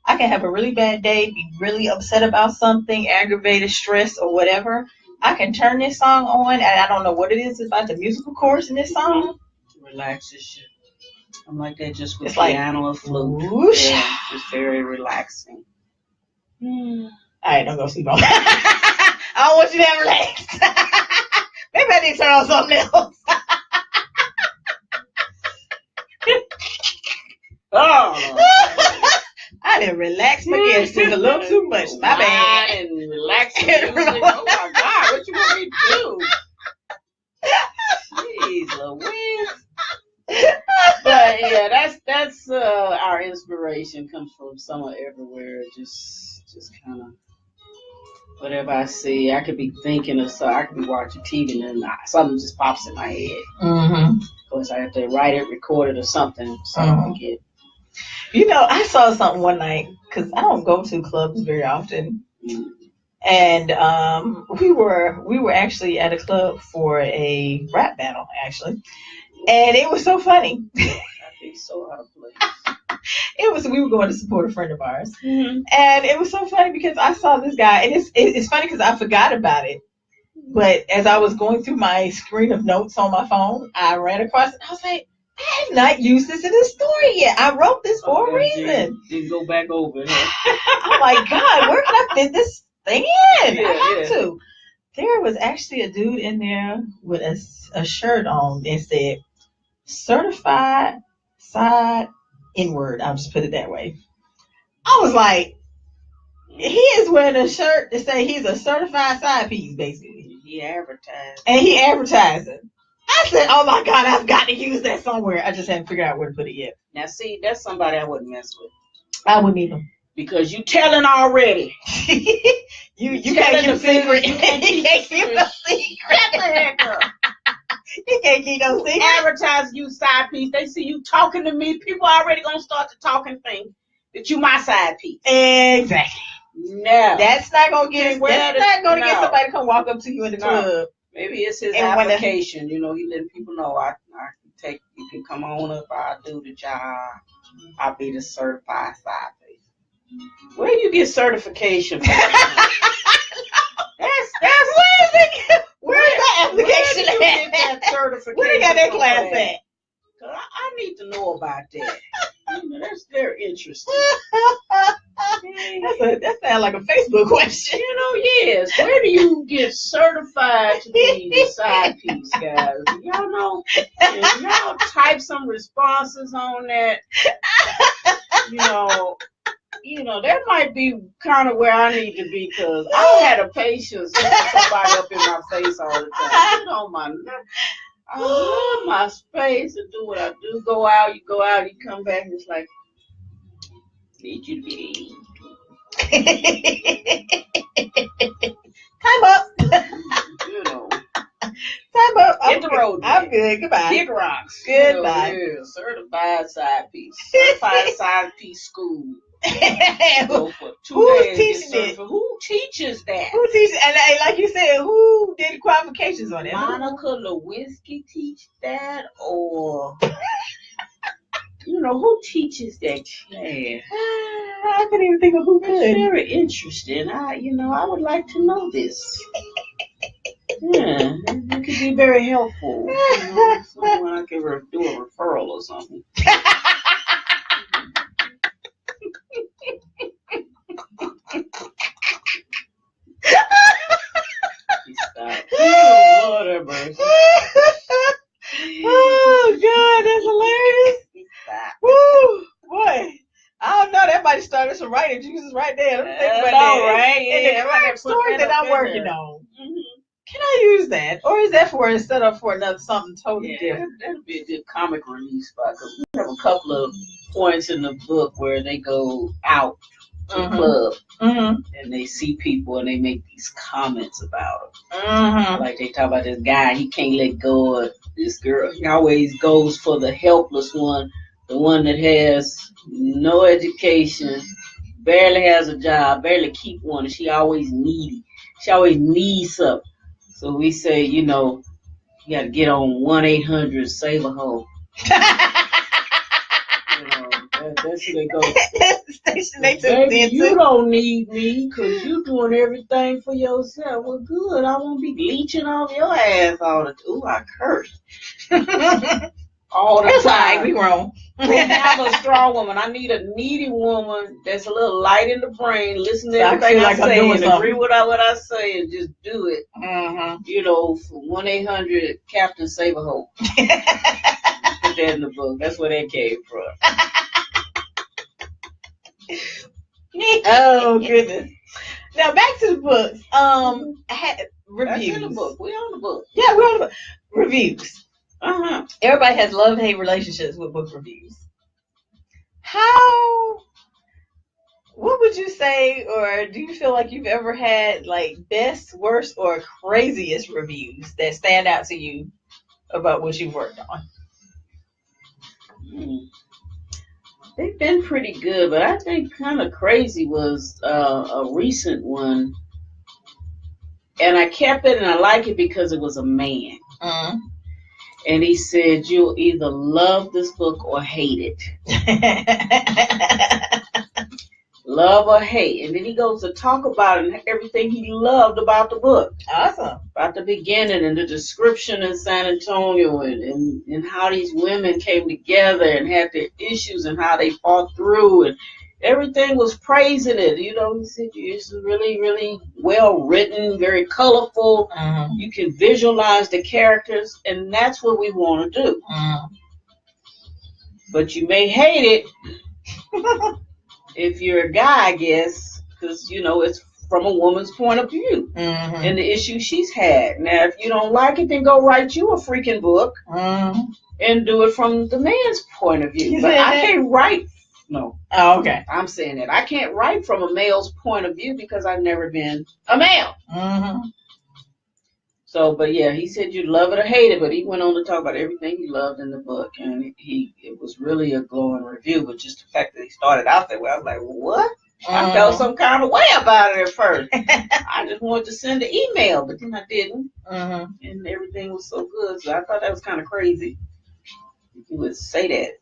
I can have a really bad day, be really upset about something, aggravated, stressed, or whatever. I can turn this song on, and I don't know what it is about the musical chords in this song. Relaxes you. I'm like that just with piano and flute. Yeah, it's very relaxing. All right, don't go sleep on. I don't want you to have relaxed. Maybe I need to turn on something else. I didn't relax my kids just a little too much. My bad. And relaxing music. Oh my God, what you want me to do? Jeez Louise. But yeah, that's our inspiration comes from somewhere everywhere. Just kind of whatever I see. I could be thinking of something. I could be watching TV and then something just pops in my head. Of course, I have to write it, record it, or something so I don't forget. I saw something one night because I don't go to clubs very often, and we were actually at a club for a rap battle actually, and it was so funny. I'd be so out of place. We were going to support a friend of ours, and it was so funny because I saw this guy, and it's funny because I forgot about it, but as I was going through my screen of notes on my phone, I ran across it. I was like, I have not used this in a story yet. I wrote this for a reason. Didn't go back over it. I'm like, God, where can I fit this thing in? I have to. There was actually a dude in there with a shirt on that said certified side N-word. I'll just put it that way. I was like, he is wearing a shirt that say he's a certified side piece, basically. He advertised. And he advertising. I said, oh my God, I've got to use that somewhere. I just haven't figured out where to put it yet. Now, see, that's somebody I wouldn't mess with. I wouldn't either. Because you telling already. you can't keep a secret. You can't keep a secret. Shut the heck up. You can't keep no secret. Advertise you side piece. They see you talking to me. People already going to start the talking thing that you my side piece. Exactly. No. That's not going to get get somebody to come walk up to you in the club. Maybe it's his application. He letting people know you can come on up. I'll do the job. I'll be the certified side piece. Where do you get certification from? Where's that application at? Where did you get that certification? Where you got that class at? I need to know about that. That's very interesting. That sounds like a Facebook question. Yes. Where do you get certified to be a side piece, guys? Y'all know? And y'all type some responses on that. That might be kind of where I need to be, because I don't have the patience to have somebody up in my face all the time. I love my space and do what I do. You go out, you come back, and it's like, need you to be. Time up. Time up. Hit the road. I'm good. Goodbye. Kick rocks. Goodbye. Certified side piece. Certified side piece school. Who's teaching it? Who teaches that? Who teaches? And like you said, who did qualifications on it? Monica Lewinsky teach that, or who teaches that class? I couldn't even think of who could. It's very interesting. I would like to know this. Yeah, it could be very helpful. Someone I could do a referral or something. Stop. Lord have mercy. Oh God, that's hilarious. Woo, boy. I don't know. That might start some writing juices right there. Let me think about that. Right? And the current story that I'm working on. Can I use that, or is that for set up for another something totally different? That'll be a good comic relief spot. Cause we have a couple of points in the book where they go out to the club and they see people and they make these comments about them. Like they talk about this guy, he can't let go of this girl. He always goes for the helpless one, the one that has no education, barely has a job, barely keep one, and she always needy. She always needs something. So we say, you got to get on 1-800-SAVE-A-HOE. That's who they go. Baby, you don't need me because you're doing everything for yourself. Well, good. I won't be leeching off your ass all the time. Ooh, I cursed. All the time. That's all right. We grown. I'm a strong woman. I need a needy woman that's a little light in the brain, listen to everything I say and agree with what I say and just do it. For 1-800-Captain-Save-A-Hoe. Put that in the book. That's where that came from. Oh goodness. Now back to the books. I had reviews. That's in the book. We're on the book. Yeah, we're on the book. Reviews. Everybody has love-hate relationships with book reviews. What would you say, or do you feel like you've ever had like best, worst, or craziest reviews that stand out to you about what you've worked on? They've been pretty good, but I think kind of crazy was a recent one. And I kept it and I like it because it was a man. And he said, you'll either love this book or hate it. Love or hate. And then he goes to talk about it and everything he loved about the book. Awesome. About the beginning and the description in San Antonio and how these women came together and had their issues and how they fought through, and everything was praising it. He said it's really, really well written, very colorful. You can visualize the characters, and that's what we want to do. But you may hate it if you're a guy, I guess, because it's from a woman's point of view and the issues she's had. Now, if you don't like it, then go write you a freaking book and do it from the man's point of view. But I can't write. No. Oh, okay. I'm saying that. I can't write from a male's point of view because I've never been a male. So, but yeah, he said you'd love it or hate it, but he went on to talk about everything he loved in the book, and it was really a glowing review, but just the fact that he started out that way, I was like, what? I felt some kind of way about it at first. I just wanted to send an email, but then I didn't, and everything was so good, so I thought that was kind of crazy. He would say that.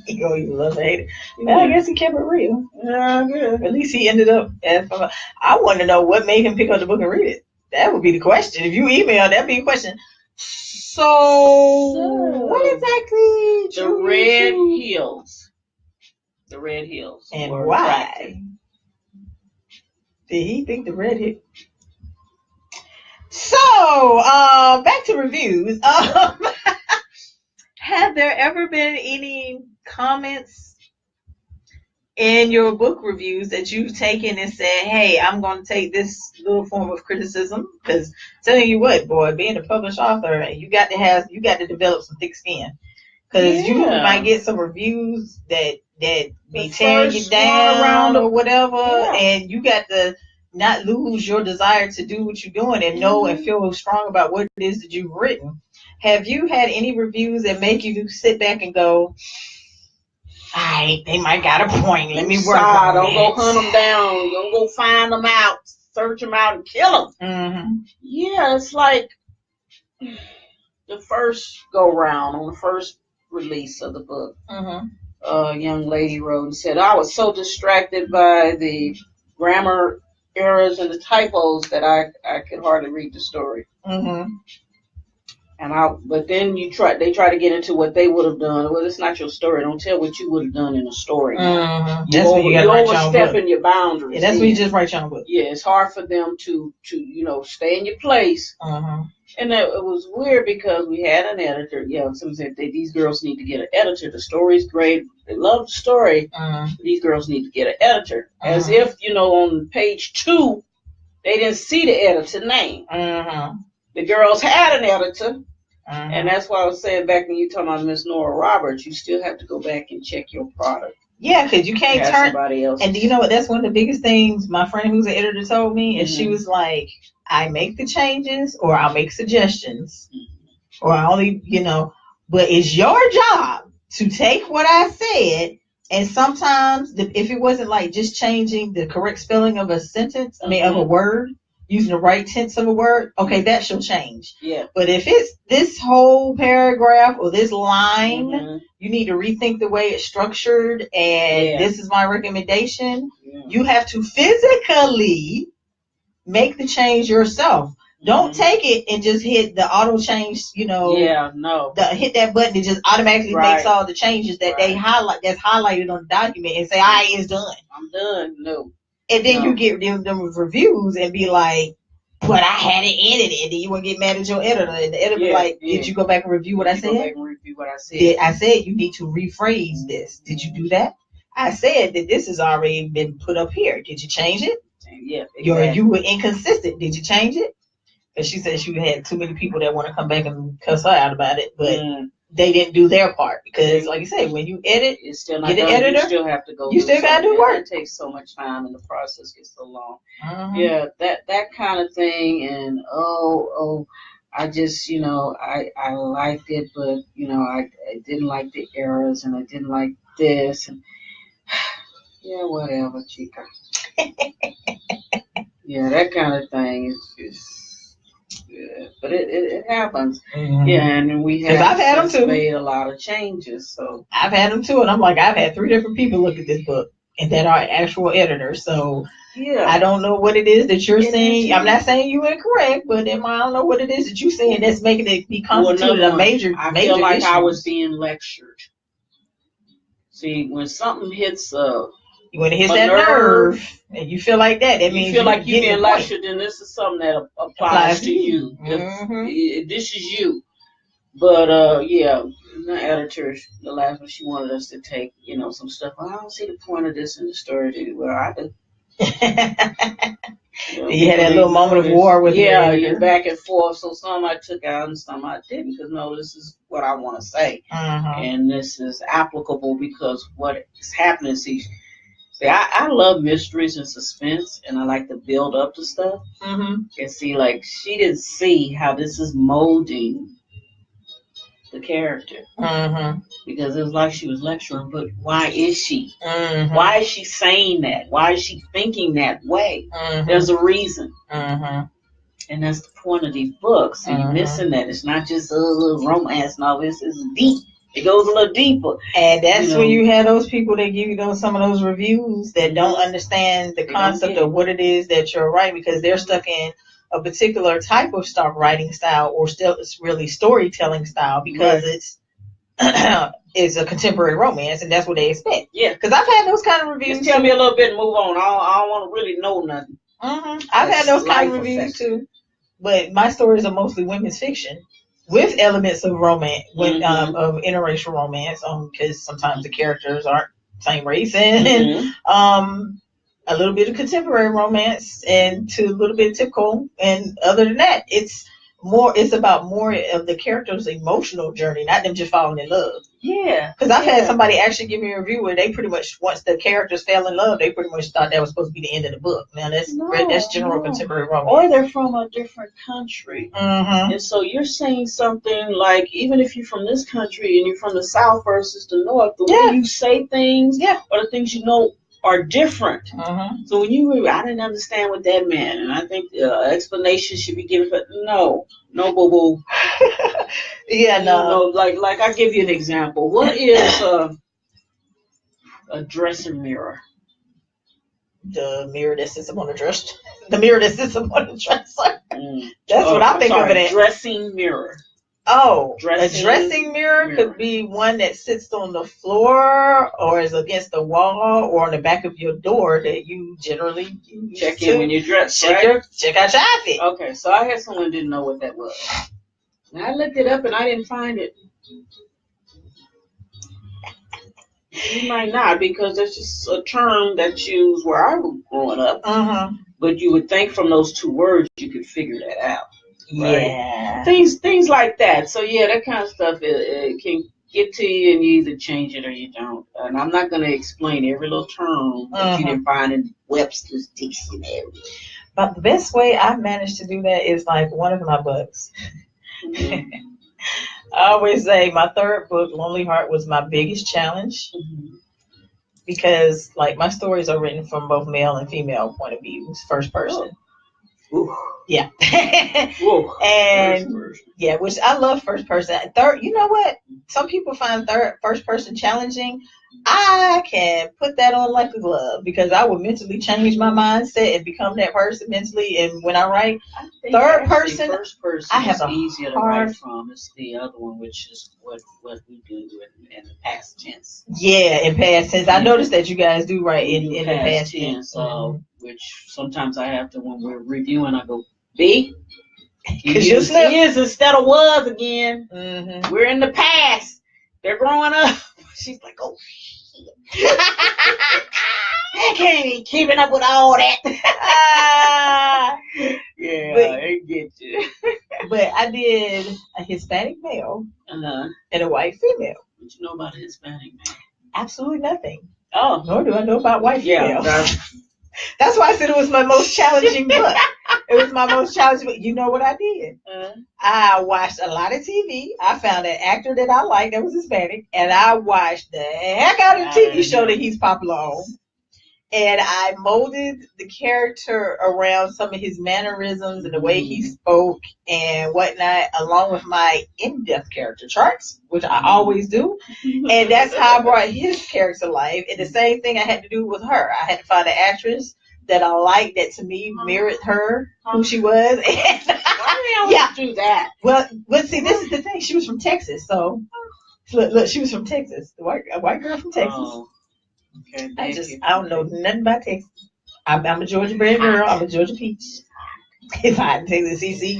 You love it, hate it. Well, I guess he kept it real. Yeah, good. At least he ended up. I want to know what made him pick up the book and read it. That would be the question. If you email, that'd be a question. So what exactly? The Red Hills. The Red Hills. And why? Did he think the redhead? So, back to reviews. Have there ever been any comments in your book reviews that you've taken and said, hey, I'm going to take this little form of criticism? Because telling you what, boy, being a published author, you got to develop some thick skin. Because you might get some reviews that be tearing you down or whatever, and you got to not lose your desire to do what you're doing and know and feel strong about what it is that you've written. Have you had any reviews that make you sit back and go, all right, they might got a point. Let me work on it. Don't go hunt them down. Don't go find them out, search them out, and kill them. Mm-hmm. Yeah, it's like the first go round on the first release of the book. Mm-hmm. A young lady wrote and said, I was so distracted by the grammar errors and the typos that I could hardly read the story. Mm-hmm. But then they try to get into what they would have done. Well, it's not your story. Don't tell what you would have done in a story. Mm-hmm. That's when you overstepping your boundaries. Yeah, that's when you just write your own book. Yeah, it's hard for them to stay in your place. Mm-hmm. And it was weird because we had an editor. Yeah, someone said these girls need to get an editor. The story's great. They love the story. Mm-hmm. These girls need to get an editor. Mm-hmm. As if, on page 2, they didn't see the editor name. Mm-hmm. The girls had an editor. Uh-huh. And that's why I was saying back when you talking about Miss Nora Roberts, you still have to go back and check your product. Yeah, because you can't turn somebody else. And you know what? That's one of the biggest things my friend who's an editor told me, and she was like, I make the changes or I'll make suggestions or I only, but it's your job to take what I said. And sometimes if it wasn't like just changing the correct spelling of a sentence, of a word, using the right tense of a word, okay, that shall change. Yeah. But if it's this whole paragraph or this line, you need to rethink the way it's structured, and this is my recommendation. Yeah. You have to physically make the change yourself. Don't take it and just hit the auto change, hit that button and just automatically makes all the changes that they highlight, that's highlighted on the document, and say, all right, it's done. I'm done. No. And then you get them reviews and be like, but I had it edited. And then you want to get mad at your editor. And the editor be like, did you go back and review what I said? Go back and review what I said. I said you need to rephrase this. Did you do that? I said that this has already been put up here. Did you change it? Yeah, exactly. You were inconsistent. Did you change it? Because she said she had too many people that want to come back and cuss her out about it. But they didn't do their part, because like you say, when you edit, it's still not get an editor, you still have to go. You still got to do work. It takes so much time, and the process gets so long. Yeah, that kind of thing. And I just I liked it, but I didn't like the errors, and I didn't like this, and yeah, whatever, chica. Yeah, that kind of thing is. Yeah, but it happens. Yeah, and we have made a lot of changes. So I've had them too, and I'm like, I've had 3 different people look at this book, and that are actual editors. So I don't know what it is that you're saying. I'm not saying you're incorrect, but I don't know what it is that you're saying that's making it be constituted a major. I feel like issue. I was being lectured. See, when something hits when it hits that nerve, and you feel like that means you feel like you're being lectured, then this is something that applies to you. This is you. But the editor, the last one, she wanted us to take, some stuff. Well, I don't see the point of this in the story. Well, I do. You had that little moment of war with you're back and forth. So some I took out and some I didn't, because this is what I want to say, and this is applicable because what is happening. See, I love mysteries and suspense, and I like to build up the stuff. And see, like, she didn't see how this is molding the character. Because it was like she was lecturing, but why is she? Why is she saying that? Why is she thinking that way? There's a reason. And that's the point of these books. And you're missing that. It's not just a little romance novel. It's deep. It goes a little deeper. And that's when you have those people that give you some of those reviews that don't understand the concept of what it is that you're writing, because they're stuck in a particular type of writing style, or still it's really storytelling style, because it's a contemporary romance, and that's what they expect. Yeah. Because I've had those kind of reviews. Just tell me a little bit and move on. I don't want to really know nothing. I've had those kind of reviews too, but my stories are mostly women's fiction with elements of romance, of interracial romance, because sometimes the characters aren't same race, and a little bit of contemporary romance, and to a little bit of typical. And other than that, it's about more of the character's emotional journey, not them just falling in love. Yeah. Because I've had somebody actually give me a review where they pretty much, once the characters fell in love, they pretty much thought that was supposed to be the end of the book. Now that's general contemporary romance. Or they're from a different country. And so you're saying something like, even if you're from this country and you're from the South versus the North, the way you say things or the things you know are different. So when I didn't understand what that meant, and I think explanation should be given, but no, boo boo. No. Like I give you an example. What is a dressing mirror? The mirror that sits upon the dresser. The mirror that sits upon the dresser. That's what I think of it as. Dressing mirror. Oh, a dressing mirror could be one that sits on the floor or is against the wall or on the back of your door that you generally check in when you dress. Check out your outfit. Okay, so I had someone who didn't know what that was. And I looked it up and I didn't find it. You might not, because it's just a term that's used where I was growing up. But you would think from those two words you could figure that out. Right? Yeah. Things like that. So that kind of stuff it can get to you, and you either change it or you don't. And I'm not going to explain every little term that you didn't find in Webster's dictionary. But the best way I've managed to do that is like one of my books. I always say my third book, Lonely Heart, was my biggest challenge because like my stories are written from both male and female point of views, first person. Yeah. And which I love first person. Third, you know what? Some people find first person challenging. I can put that on like a glove because I will mentally change my mindset and become that person mentally. And when I write first person, I have easier to write from. It's the other one, which is what we do in the past tense. Yeah, in past tense. I noticed that you guys do write in the past tense. Which sometimes I have to, when we're reviewing, I go, B, because you slip is instead of was again. We're in the past. They're growing up. She's like, oh shit. I can't be keeping up with all that. I get you. But I did a Hispanic male and a white female. What you know about a Hispanic male? Absolutely nothing. Oh. Nor do I know about white female. That's why I said it was my most challenging book. It was my most challenging book. You know what I did? I watched a lot of TV. I found an actor that I liked that was Hispanic, and I watched the heck out of the TV show that he's popular on. And I molded the character around some of his mannerisms and the way he spoke and whatnot, along with my in-depth character charts, which I always do. And that's how I brought his character to life. And the same thing I had to do with her. I had to find an actress that I liked that to me mirrored her, who she was. Why do you do that? Well, see, this is the thing. She was from Texas. So, look, she was from Texas. A white girl from Texas. Oh. Okay, I don't know nothing about Texas. I'm a Georgia bred girl. I'm a Georgia peach. If I take the CC,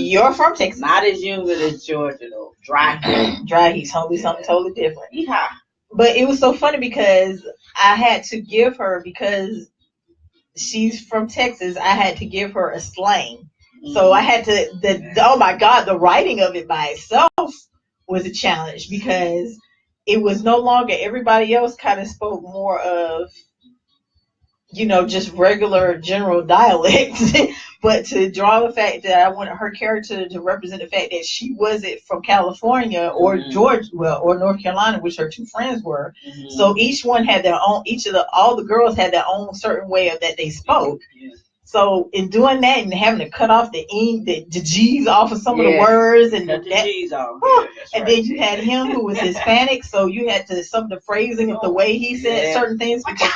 you're from Texas. Not as humid as Georgia though. Dry heat, something totally different. Yeah. But it was so funny because I had to give her, because she's from Texas, I had to give her a slang. So I had to oh my God, the writing of it by itself was a challenge because it was no longer, everybody else kind of spoke more of, just regular general dialect, but to draw the fact that I wanted her character to represent the fact that she wasn't from California or Georgia, or North Carolina, which her two friends were. So each one had their own, all the girls had their own certain way of that they spoke. So in doing that and having to cut off the G's off of some of the words and cut the G's off. And then you had him who was Hispanic, so you had to, some of the phrasing of the way he said certain things, because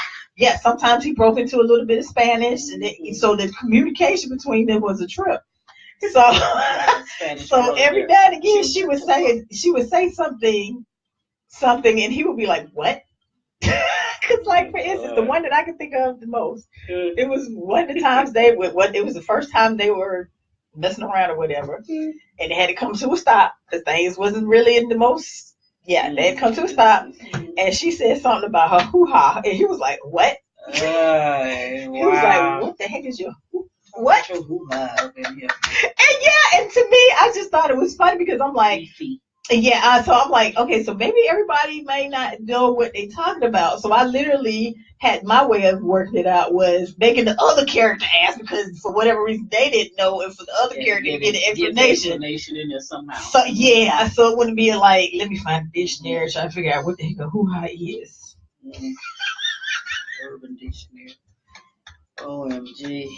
sometimes he broke into a little bit of Spanish, and so the communication between them was a trip. So every now and again she would say something, and he would be like, "What?" Because, like, for instance, the one that I can think of the most, it was one of the times it was the first time they were messing around or whatever, and it had to come to a stop because things wasn't really in the most. Yeah, they had come to a stop, and she said something about her hoo-ha, and he was like, "What?" He was like, "What the heck is your what?" Your hoo-ha up in here. And to me, I just thought it was funny because I'm like, yeah, so I'm like, okay, so maybe everybody may not know what they're talking about. So I literally had my way of working it out was making the other character ask because for whatever reason they didn't know, and for the other character to get the explanation in there somehow. So yeah, so it wouldn't be like, let me find a dictionary trying to figure out what the heck a hoo-ha is. Urban Dictionary. OMG.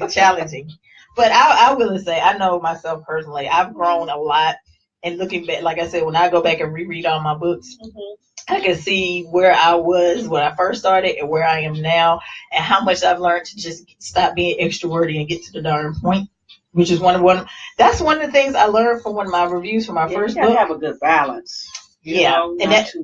Challenging. But I will say, I know myself personally, I've grown a lot. And looking back, like I said, when I go back and reread all my books, I can see where I was when I first started and where I am now, and how much I've learned to just stop being extroverted and get to the darn point. Which is that's one of the things I learned from one of my reviews for my first book. You have a good balance. You know, and not too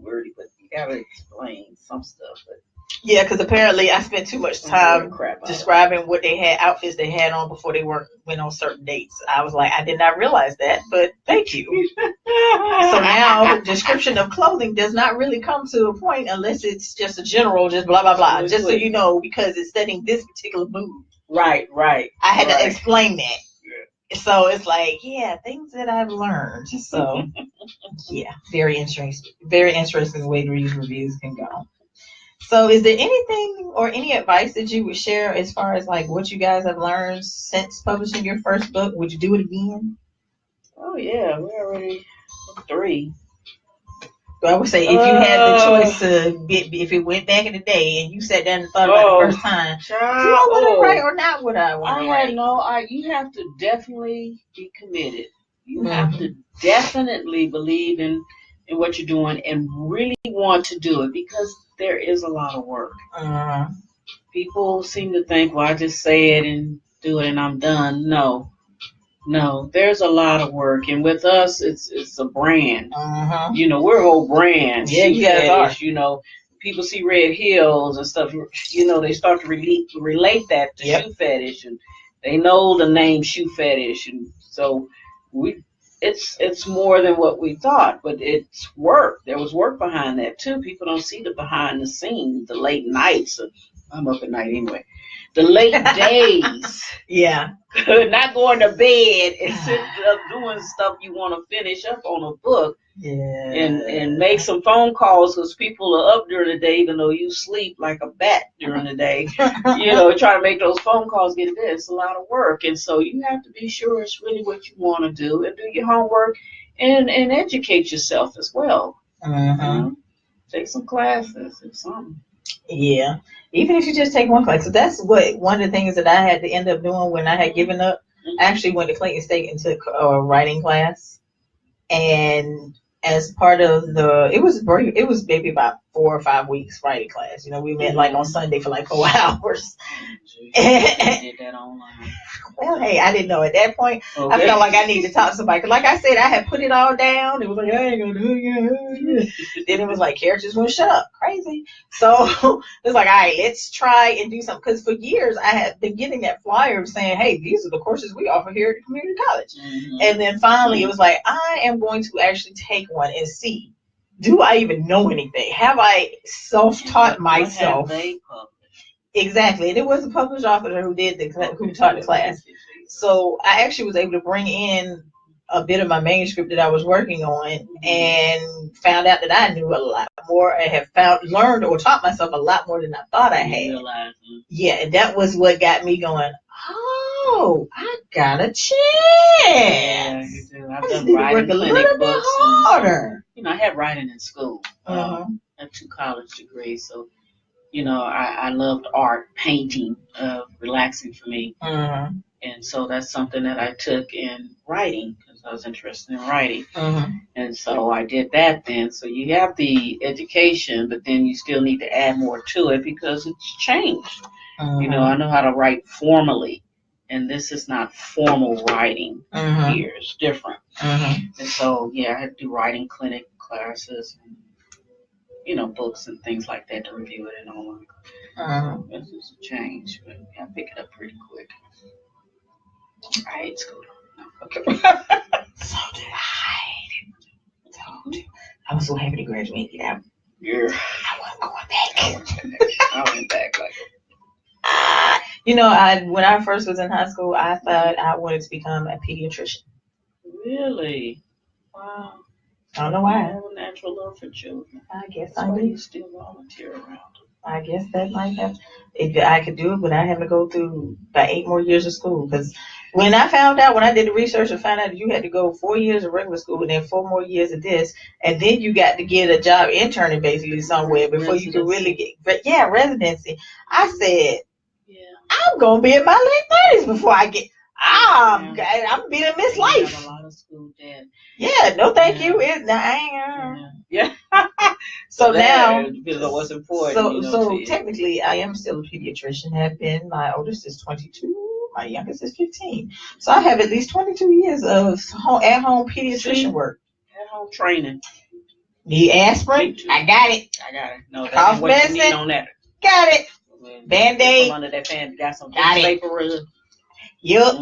wordy, but you gotta explain some stuff. But yeah, because apparently I spent too much time describing what they had, outfits they had on before they went on certain dates. I was like, I did not realize that, but thank you. So now description of clothing does not really come to a point unless it's just a general, just blah, blah, blah. Just so you know, because it's setting this particular mood. Right. I had to explain that. Yeah. So it's like, yeah, things that I've learned. So yeah, very interesting way to read reviews can go. So is there anything or any advice that you would share as far as like what you guys have learned since publishing your first book? Would you do it again? Oh yeah, we're already 3. Well, I would say if you had the choice to if it went back in the day and you sat down and thought about it the first time, do I want to write or not would I want to write? You have to definitely be committed. You have to definitely believe in what you're doing and really want to do it because there is a lot of work. People seem to think, well, I just say it and do it and I'm done. No, there's a lot of work. And with us, it's a brand. You know, we're a whole brand. Yeah, you guys are. You know, people see red heels and stuff. You know, they start to relate that to shoe fetish. And they know the name shoe fetish. And so it's more than what we thought, but it's work. There was work behind that too. People don't see the behind the scenes, the late nights. I'm up at night anyway. The late days. Yeah. Not going to bed and sitting up doing stuff you want to finish up on a book. Yeah. And make some phone calls because people are up during the day, even though you sleep like a bat during the day. You know, try to make those phone calls get to bed. It's a lot of work. And so you have to be sure it's really what you want to do and do your homework and educate yourself as well. Take some classes or something. Yeah. Even if you just take one class. So that's one of the things that I had to end up doing when I had given up. I actually went to Clayton State and took a writing class. And as part of it was maybe about 4 or 5 weeks writing class. You know, we met like on Sunday for like 4 hours. Did that online. Well, hey, I didn't know at that point. Okay. I felt like I needed to talk to somebody. Cause like I said, I had put it all down. It was like, I ain't gonna do it. Then it was like, characters wouldn't shut up. Crazy. So it was like, all right, let's try and do something. Because for years, I had been getting that flyer saying, hey, these are the courses we offer here at the community college. And then finally, it was like, I am going to actually take one and see, do I even know anything? Have I self-taught myself? What have they published? Exactly. And it was a published author who taught the class. So I actually was able to bring in a bit of my manuscript that I was working on and found out that I knew a lot more and have learned or taught myself a lot more than I thought I had. Yeah, and that was what got me going, oh, I got a chance. Yeah, you do. I've done writing clinic books. Harder. And, I had writing in school. I have 2 college degrees, so you know, I loved art, painting, relaxing for me. And so that's something that I took in writing because I was interested in writing. And so I did that then. So you have the education, but then you still need to add more to it because it's changed. You know, I know how to write formally and this is not formal writing here. It's different. And so, yeah, I had to do writing clinic classes and, books and things like that to review it and all. This is a change, but I pick it up pretty quick. I hate school. No, okay. So did I. I was so happy to graduate and get out. Yeah. I wasn't going back. I went back like when I first was in high school, I thought I wanted to become a pediatrician. Really? Wow. I don't know why. I have a natural love for children. I guess That's I why do. you still volunteer around them. I guess that might have. If I could do it without having to go through about 8 more years of school. Because when I did the research and found out that you had to go 4 years of regular school and then 4 more years of this, and then you got to get a job interning basically somewhere before you could really get, residency. I said, I'm gonna be in my late 30s before I get. I'm being a Miss Life. Have a lot of school debt. Yeah, no, thank you. Yeah. So now, what's important. So technically, I am still a pediatrician. Have been. My oldest is 22. My youngest is 15. So I have at least 22 years of at-home pediatrician work. At-home training. Need aspirin? I got it. No, that's what you need on that. Got it. Band-Aid. Under that fan, got some paper. Yep.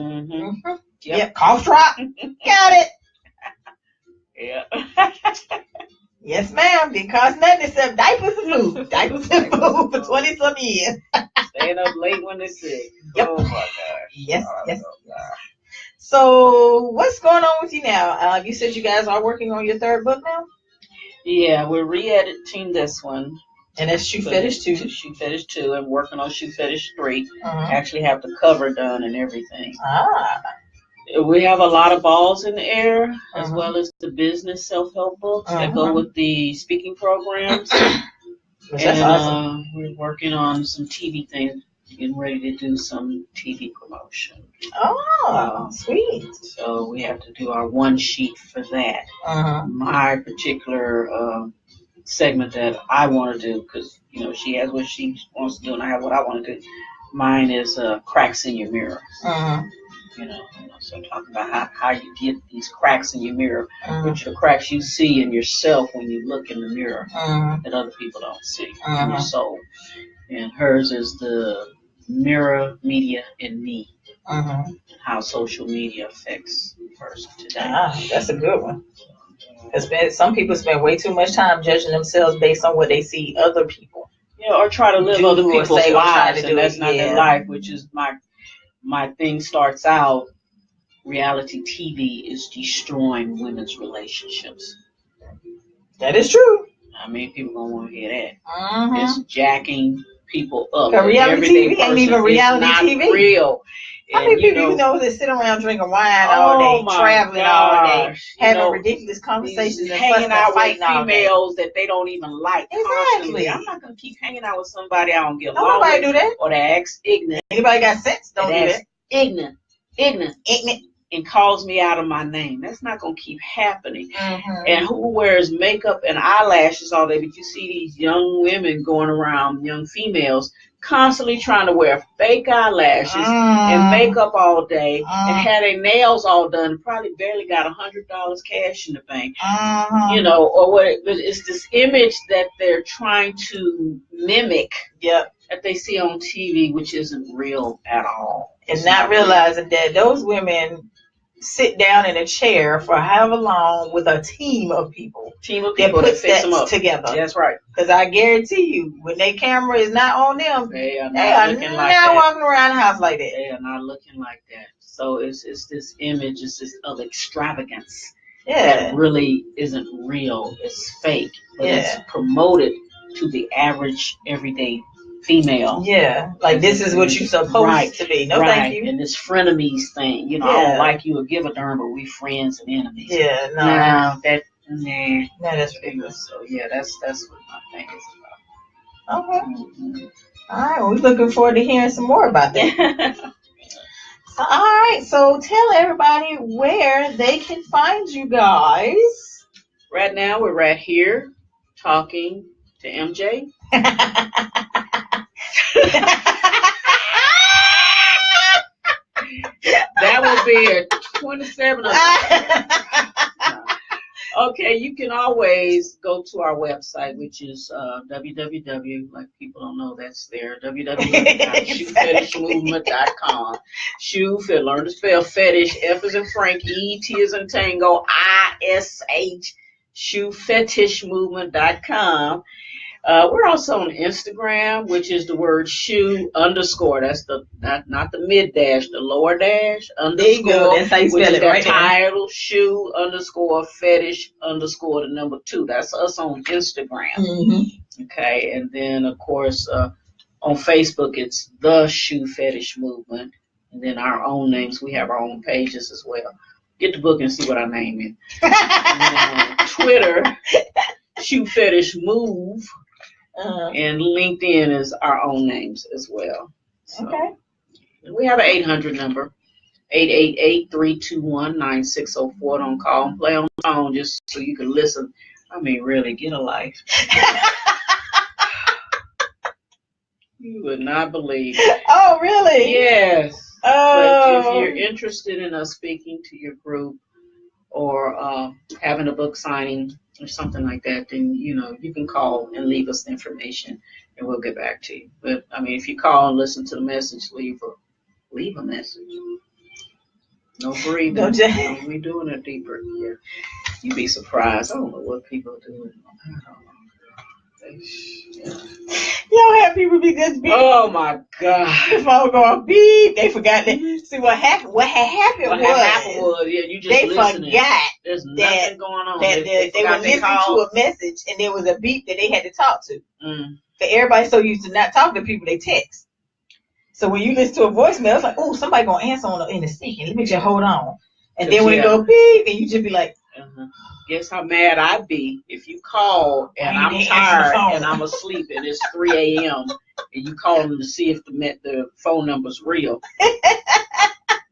Yep. Cough drop. Got it. Yeah. Yes, ma'am. Didn't cost nothing except diapers and food. Diapers and food for 20-some years. Staying up late when they're sick. Yep. Oh my gosh. Yes. So what's going on with you now? You said you guys are working on your 3rd book now? Yeah, we're re-editing this one. And that's Shoe Fetish 2. Shoe Fetish 2 and working on Shoe Fetish 3. Actually have the cover done and everything. We have a lot of balls in the air, as well as the business self-help books that go with the speaking programs. That's awesome. We're working on some TV things, getting ready to do some TV promotion. Oh, sweet. So we have to do our one sheet for that. My particular segment that I want to do, because she has what she wants to do and I have what I want to do. Mine is cracks in your mirror. So I'm talking about how you get these cracks in your mirror, which are the cracks you see in yourself when you look in the mirror that other people don't see in your soul. And hers is the mirror, media, and me. How social media affects a person today. That's a good one. Because some people spend way too much time judging themselves based on what they see other people. Or try to live other people's lives, and that's not their life, which is my thing starts out. Reality TV is destroying women's relationships. That is true. I mean, people don't want to hear that. It's jacking people up. Reality TV ain't even reality TV. Real. How many people that sit around drinking wine all day, traveling all day, having ridiculous conversations, and hanging out with females that they don't even like? Exactly. I'm not gonna keep hanging out with somebody I don't get along with. Nobody do that. Or that's ignorant. Anybody got sense? Don't do that. Ignorant. And calls me out of my name. That's not going to keep happening. And who wears makeup and eyelashes all day? But you see these young women going around, young females, constantly trying to wear fake eyelashes and makeup all day and had their nails all done. Probably barely got $100 cash in the bank. Or what? It's this image that they're trying to mimic. That they see on TV, which isn't real at all. And not realizing that those women sit down in a chair for however long with a team of people that put that together. That's right. Because I guarantee you, when their camera is not on them, they are not walking around the house like that. They are not looking like that. So it's this image of extravagance Yeah. that really isn't real. It's fake. But it's promoted to the average, everyday female. Yeah. Like, this is what you're supposed to be. No, thank you. And this frenemies thing. You know, I don't like you or give a darn, but we friends and enemies. Yeah, no. Nah, that's ridiculous. So, yeah, that's what my thing is about. Okay. Mm-hmm. All right. Well, we're looking forward to hearing some more about that. So, all right. So tell everybody where they can find you guys. Right now, we're right here talking to MJ. That will be at 27. Okay, you can always go to our website, which is www, like people don't know that's there, www.shoefetishmovement.com. Shoe, learn to spell fetish, F as in Frank, E, T as in Tango, ISH, shoefetishmovement.com. We're also on Instagram, which is the word shoe underscore. That's the not the mid dash, the lower dash underscore. There you go. That's how you spell it, right? Title shoe underscore fetish underscore the number 2. That's us on Instagram. Mm-hmm. Okay, and then of course on Facebook it's the Shoe Fetish Movement, and then our own names. We have our own pages as well. Get the book and see what our name is. Twitter, Shoe Fetish Move. And LinkedIn is our own names as well. So, okay. We have an 800 number, 888-321-9604. Don't call and play on the phone just so you can listen. I mean, really, get a life. You would not believe it. Oh, really? Yes. Oh. But if you're interested in us speaking to your group or having a book signing or something like that, then you can call and leave us the information and we'll get back to you. But I mean, if you call and listen to the message, leave a message. No breathing. No, we doing it deeper here. You'd be surprised. I don't know what people are doing. I don't know. Y'all have people be just beep. Oh my God! The phone going beep. They forgot that. See what happened? What happened was you just they listening. Forgot. There's nothing going on. They were listening to a message and there was a beep that they had to talk to. But everybody's so used to not talking to people they text. So when you listen to a voicemail, it's like, oh, somebody gonna answer in a second. Let me just hold on. And then when it go beep, and you just be like. Guess how mad I'd be if you call and I'm tired and I'm asleep and it's 3 a.m. and you call them to see if the phone number's real.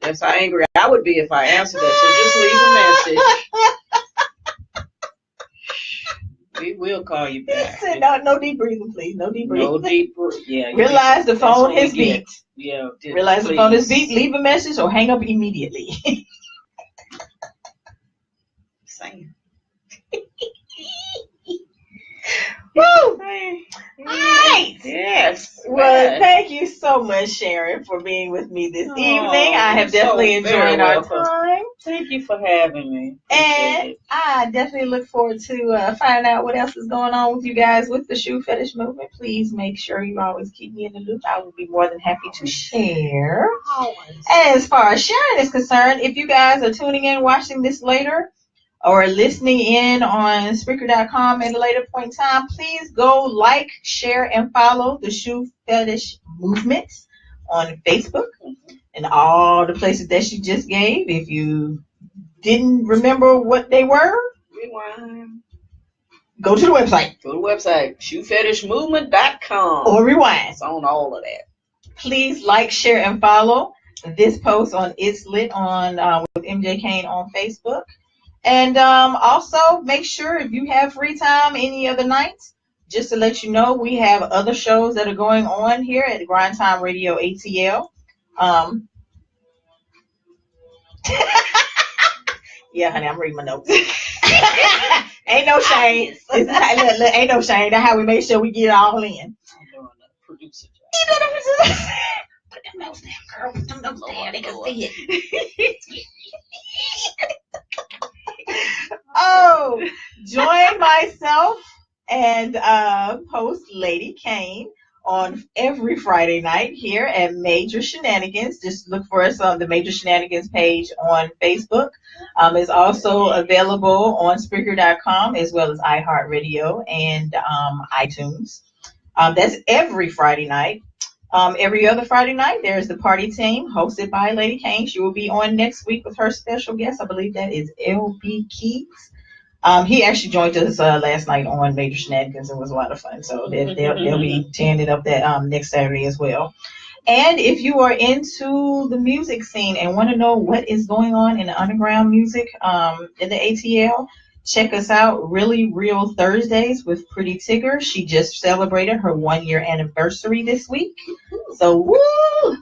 That's how angry I would be if I answered that. So just leave a message. We will call you back. No deep breathing, please. No deep breathing. No deep breathing. Yeah. Realize the phone has beeped. Yeah. Realize the phone has beeped. Leave a message or hang up immediately. Same. Woo! All right. Yes. Well, thank you so much, Sharon, for being with me this evening. I have definitely enjoyed our time. Thank you for having me. And I definitely look forward to finding out what else is going on with you guys with the Shoe Fetish Movement. Please make sure you always keep me in the loop. I will be more than happy to share. Always. And as far as Sharon is concerned, if you guys are tuning in, watching this later, or listening in on Spreaker.com at a later point in time, please go like, share, and follow the Shoe Fetish Movement on Facebook and all the places that she just gave. If you didn't remember what they were, rewind. Go to the website. Go to the website, shoefetishmovement.com. Or rewind. It's on all of that. Please like, share, and follow this post on It's Lit on with MJ Kane on Facebook. And also make sure if you have free time any other nights, just to let you know, we have other shows that are going on here at Grind Time Radio ATL. Yeah, honey, I'm reading my notes. Ain't no shame. Look, ain't no shame. That's how we make sure we get it all in. Producer. Put them notes down, girl. Put them notes down. They can see it. Oh, join myself and host Lady Kane on every Friday night here at Major Shenanigans. Just look for us on the Major Shenanigans page on Facebook. It's also available on Spreaker.com as well as iHeartRadio and iTunes. That's every Friday night. Every other Friday night, there's the party team hosted by Lady Kane. She will be on next week with her special guest. I believe that is LB Keys. He actually joined us last night on Major Shenanigans. It was a lot of fun. So they'll be tearing it up that next Saturday as well. And if you are into the music scene and want to know what is going on in the underground music in the ATL, check us out, Really Real Thursdays with Pretty Tigger. She just celebrated her 1-year anniversary this week. So, woo!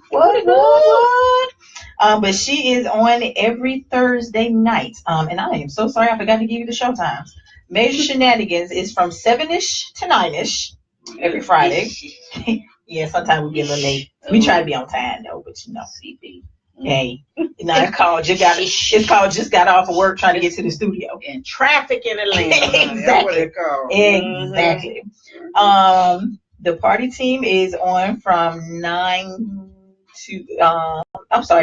What? But she is on every Thursday night. And I am so sorry I forgot to give you the show times. Major Shenanigans is from 7-ish to 9-ish every Friday. Yeah, sometimes we get a little late. We try to be on time though, but hey, it's called just got off of work trying to get to the studio. And traffic in Atlanta. Exactly. That's what it called. Exactly. The party team is on from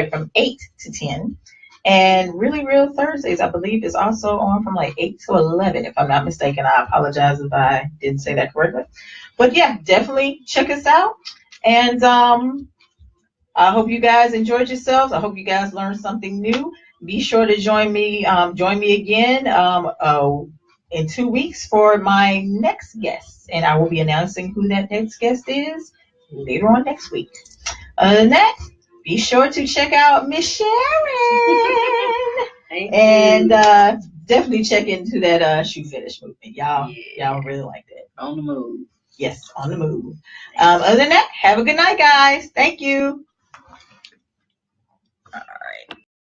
from 8 to 10. And Really Real Thursdays, I believe, is also on from like 8 to 11, if I'm not mistaken. I apologize if I didn't say that correctly. But yeah, definitely check us out. And I hope you guys enjoyed yourselves. I hope you guys learned something new. Be sure to join me again in 2 weeks for my next guest. And I will be announcing who that next guest is later on next week. Other than that, be sure to check out Miss Sharon. And definitely check into that shoe fetish movement. Y'all really like that. On the move. Yes, on the move. Other than that, have a good night, guys. Thank you. All right.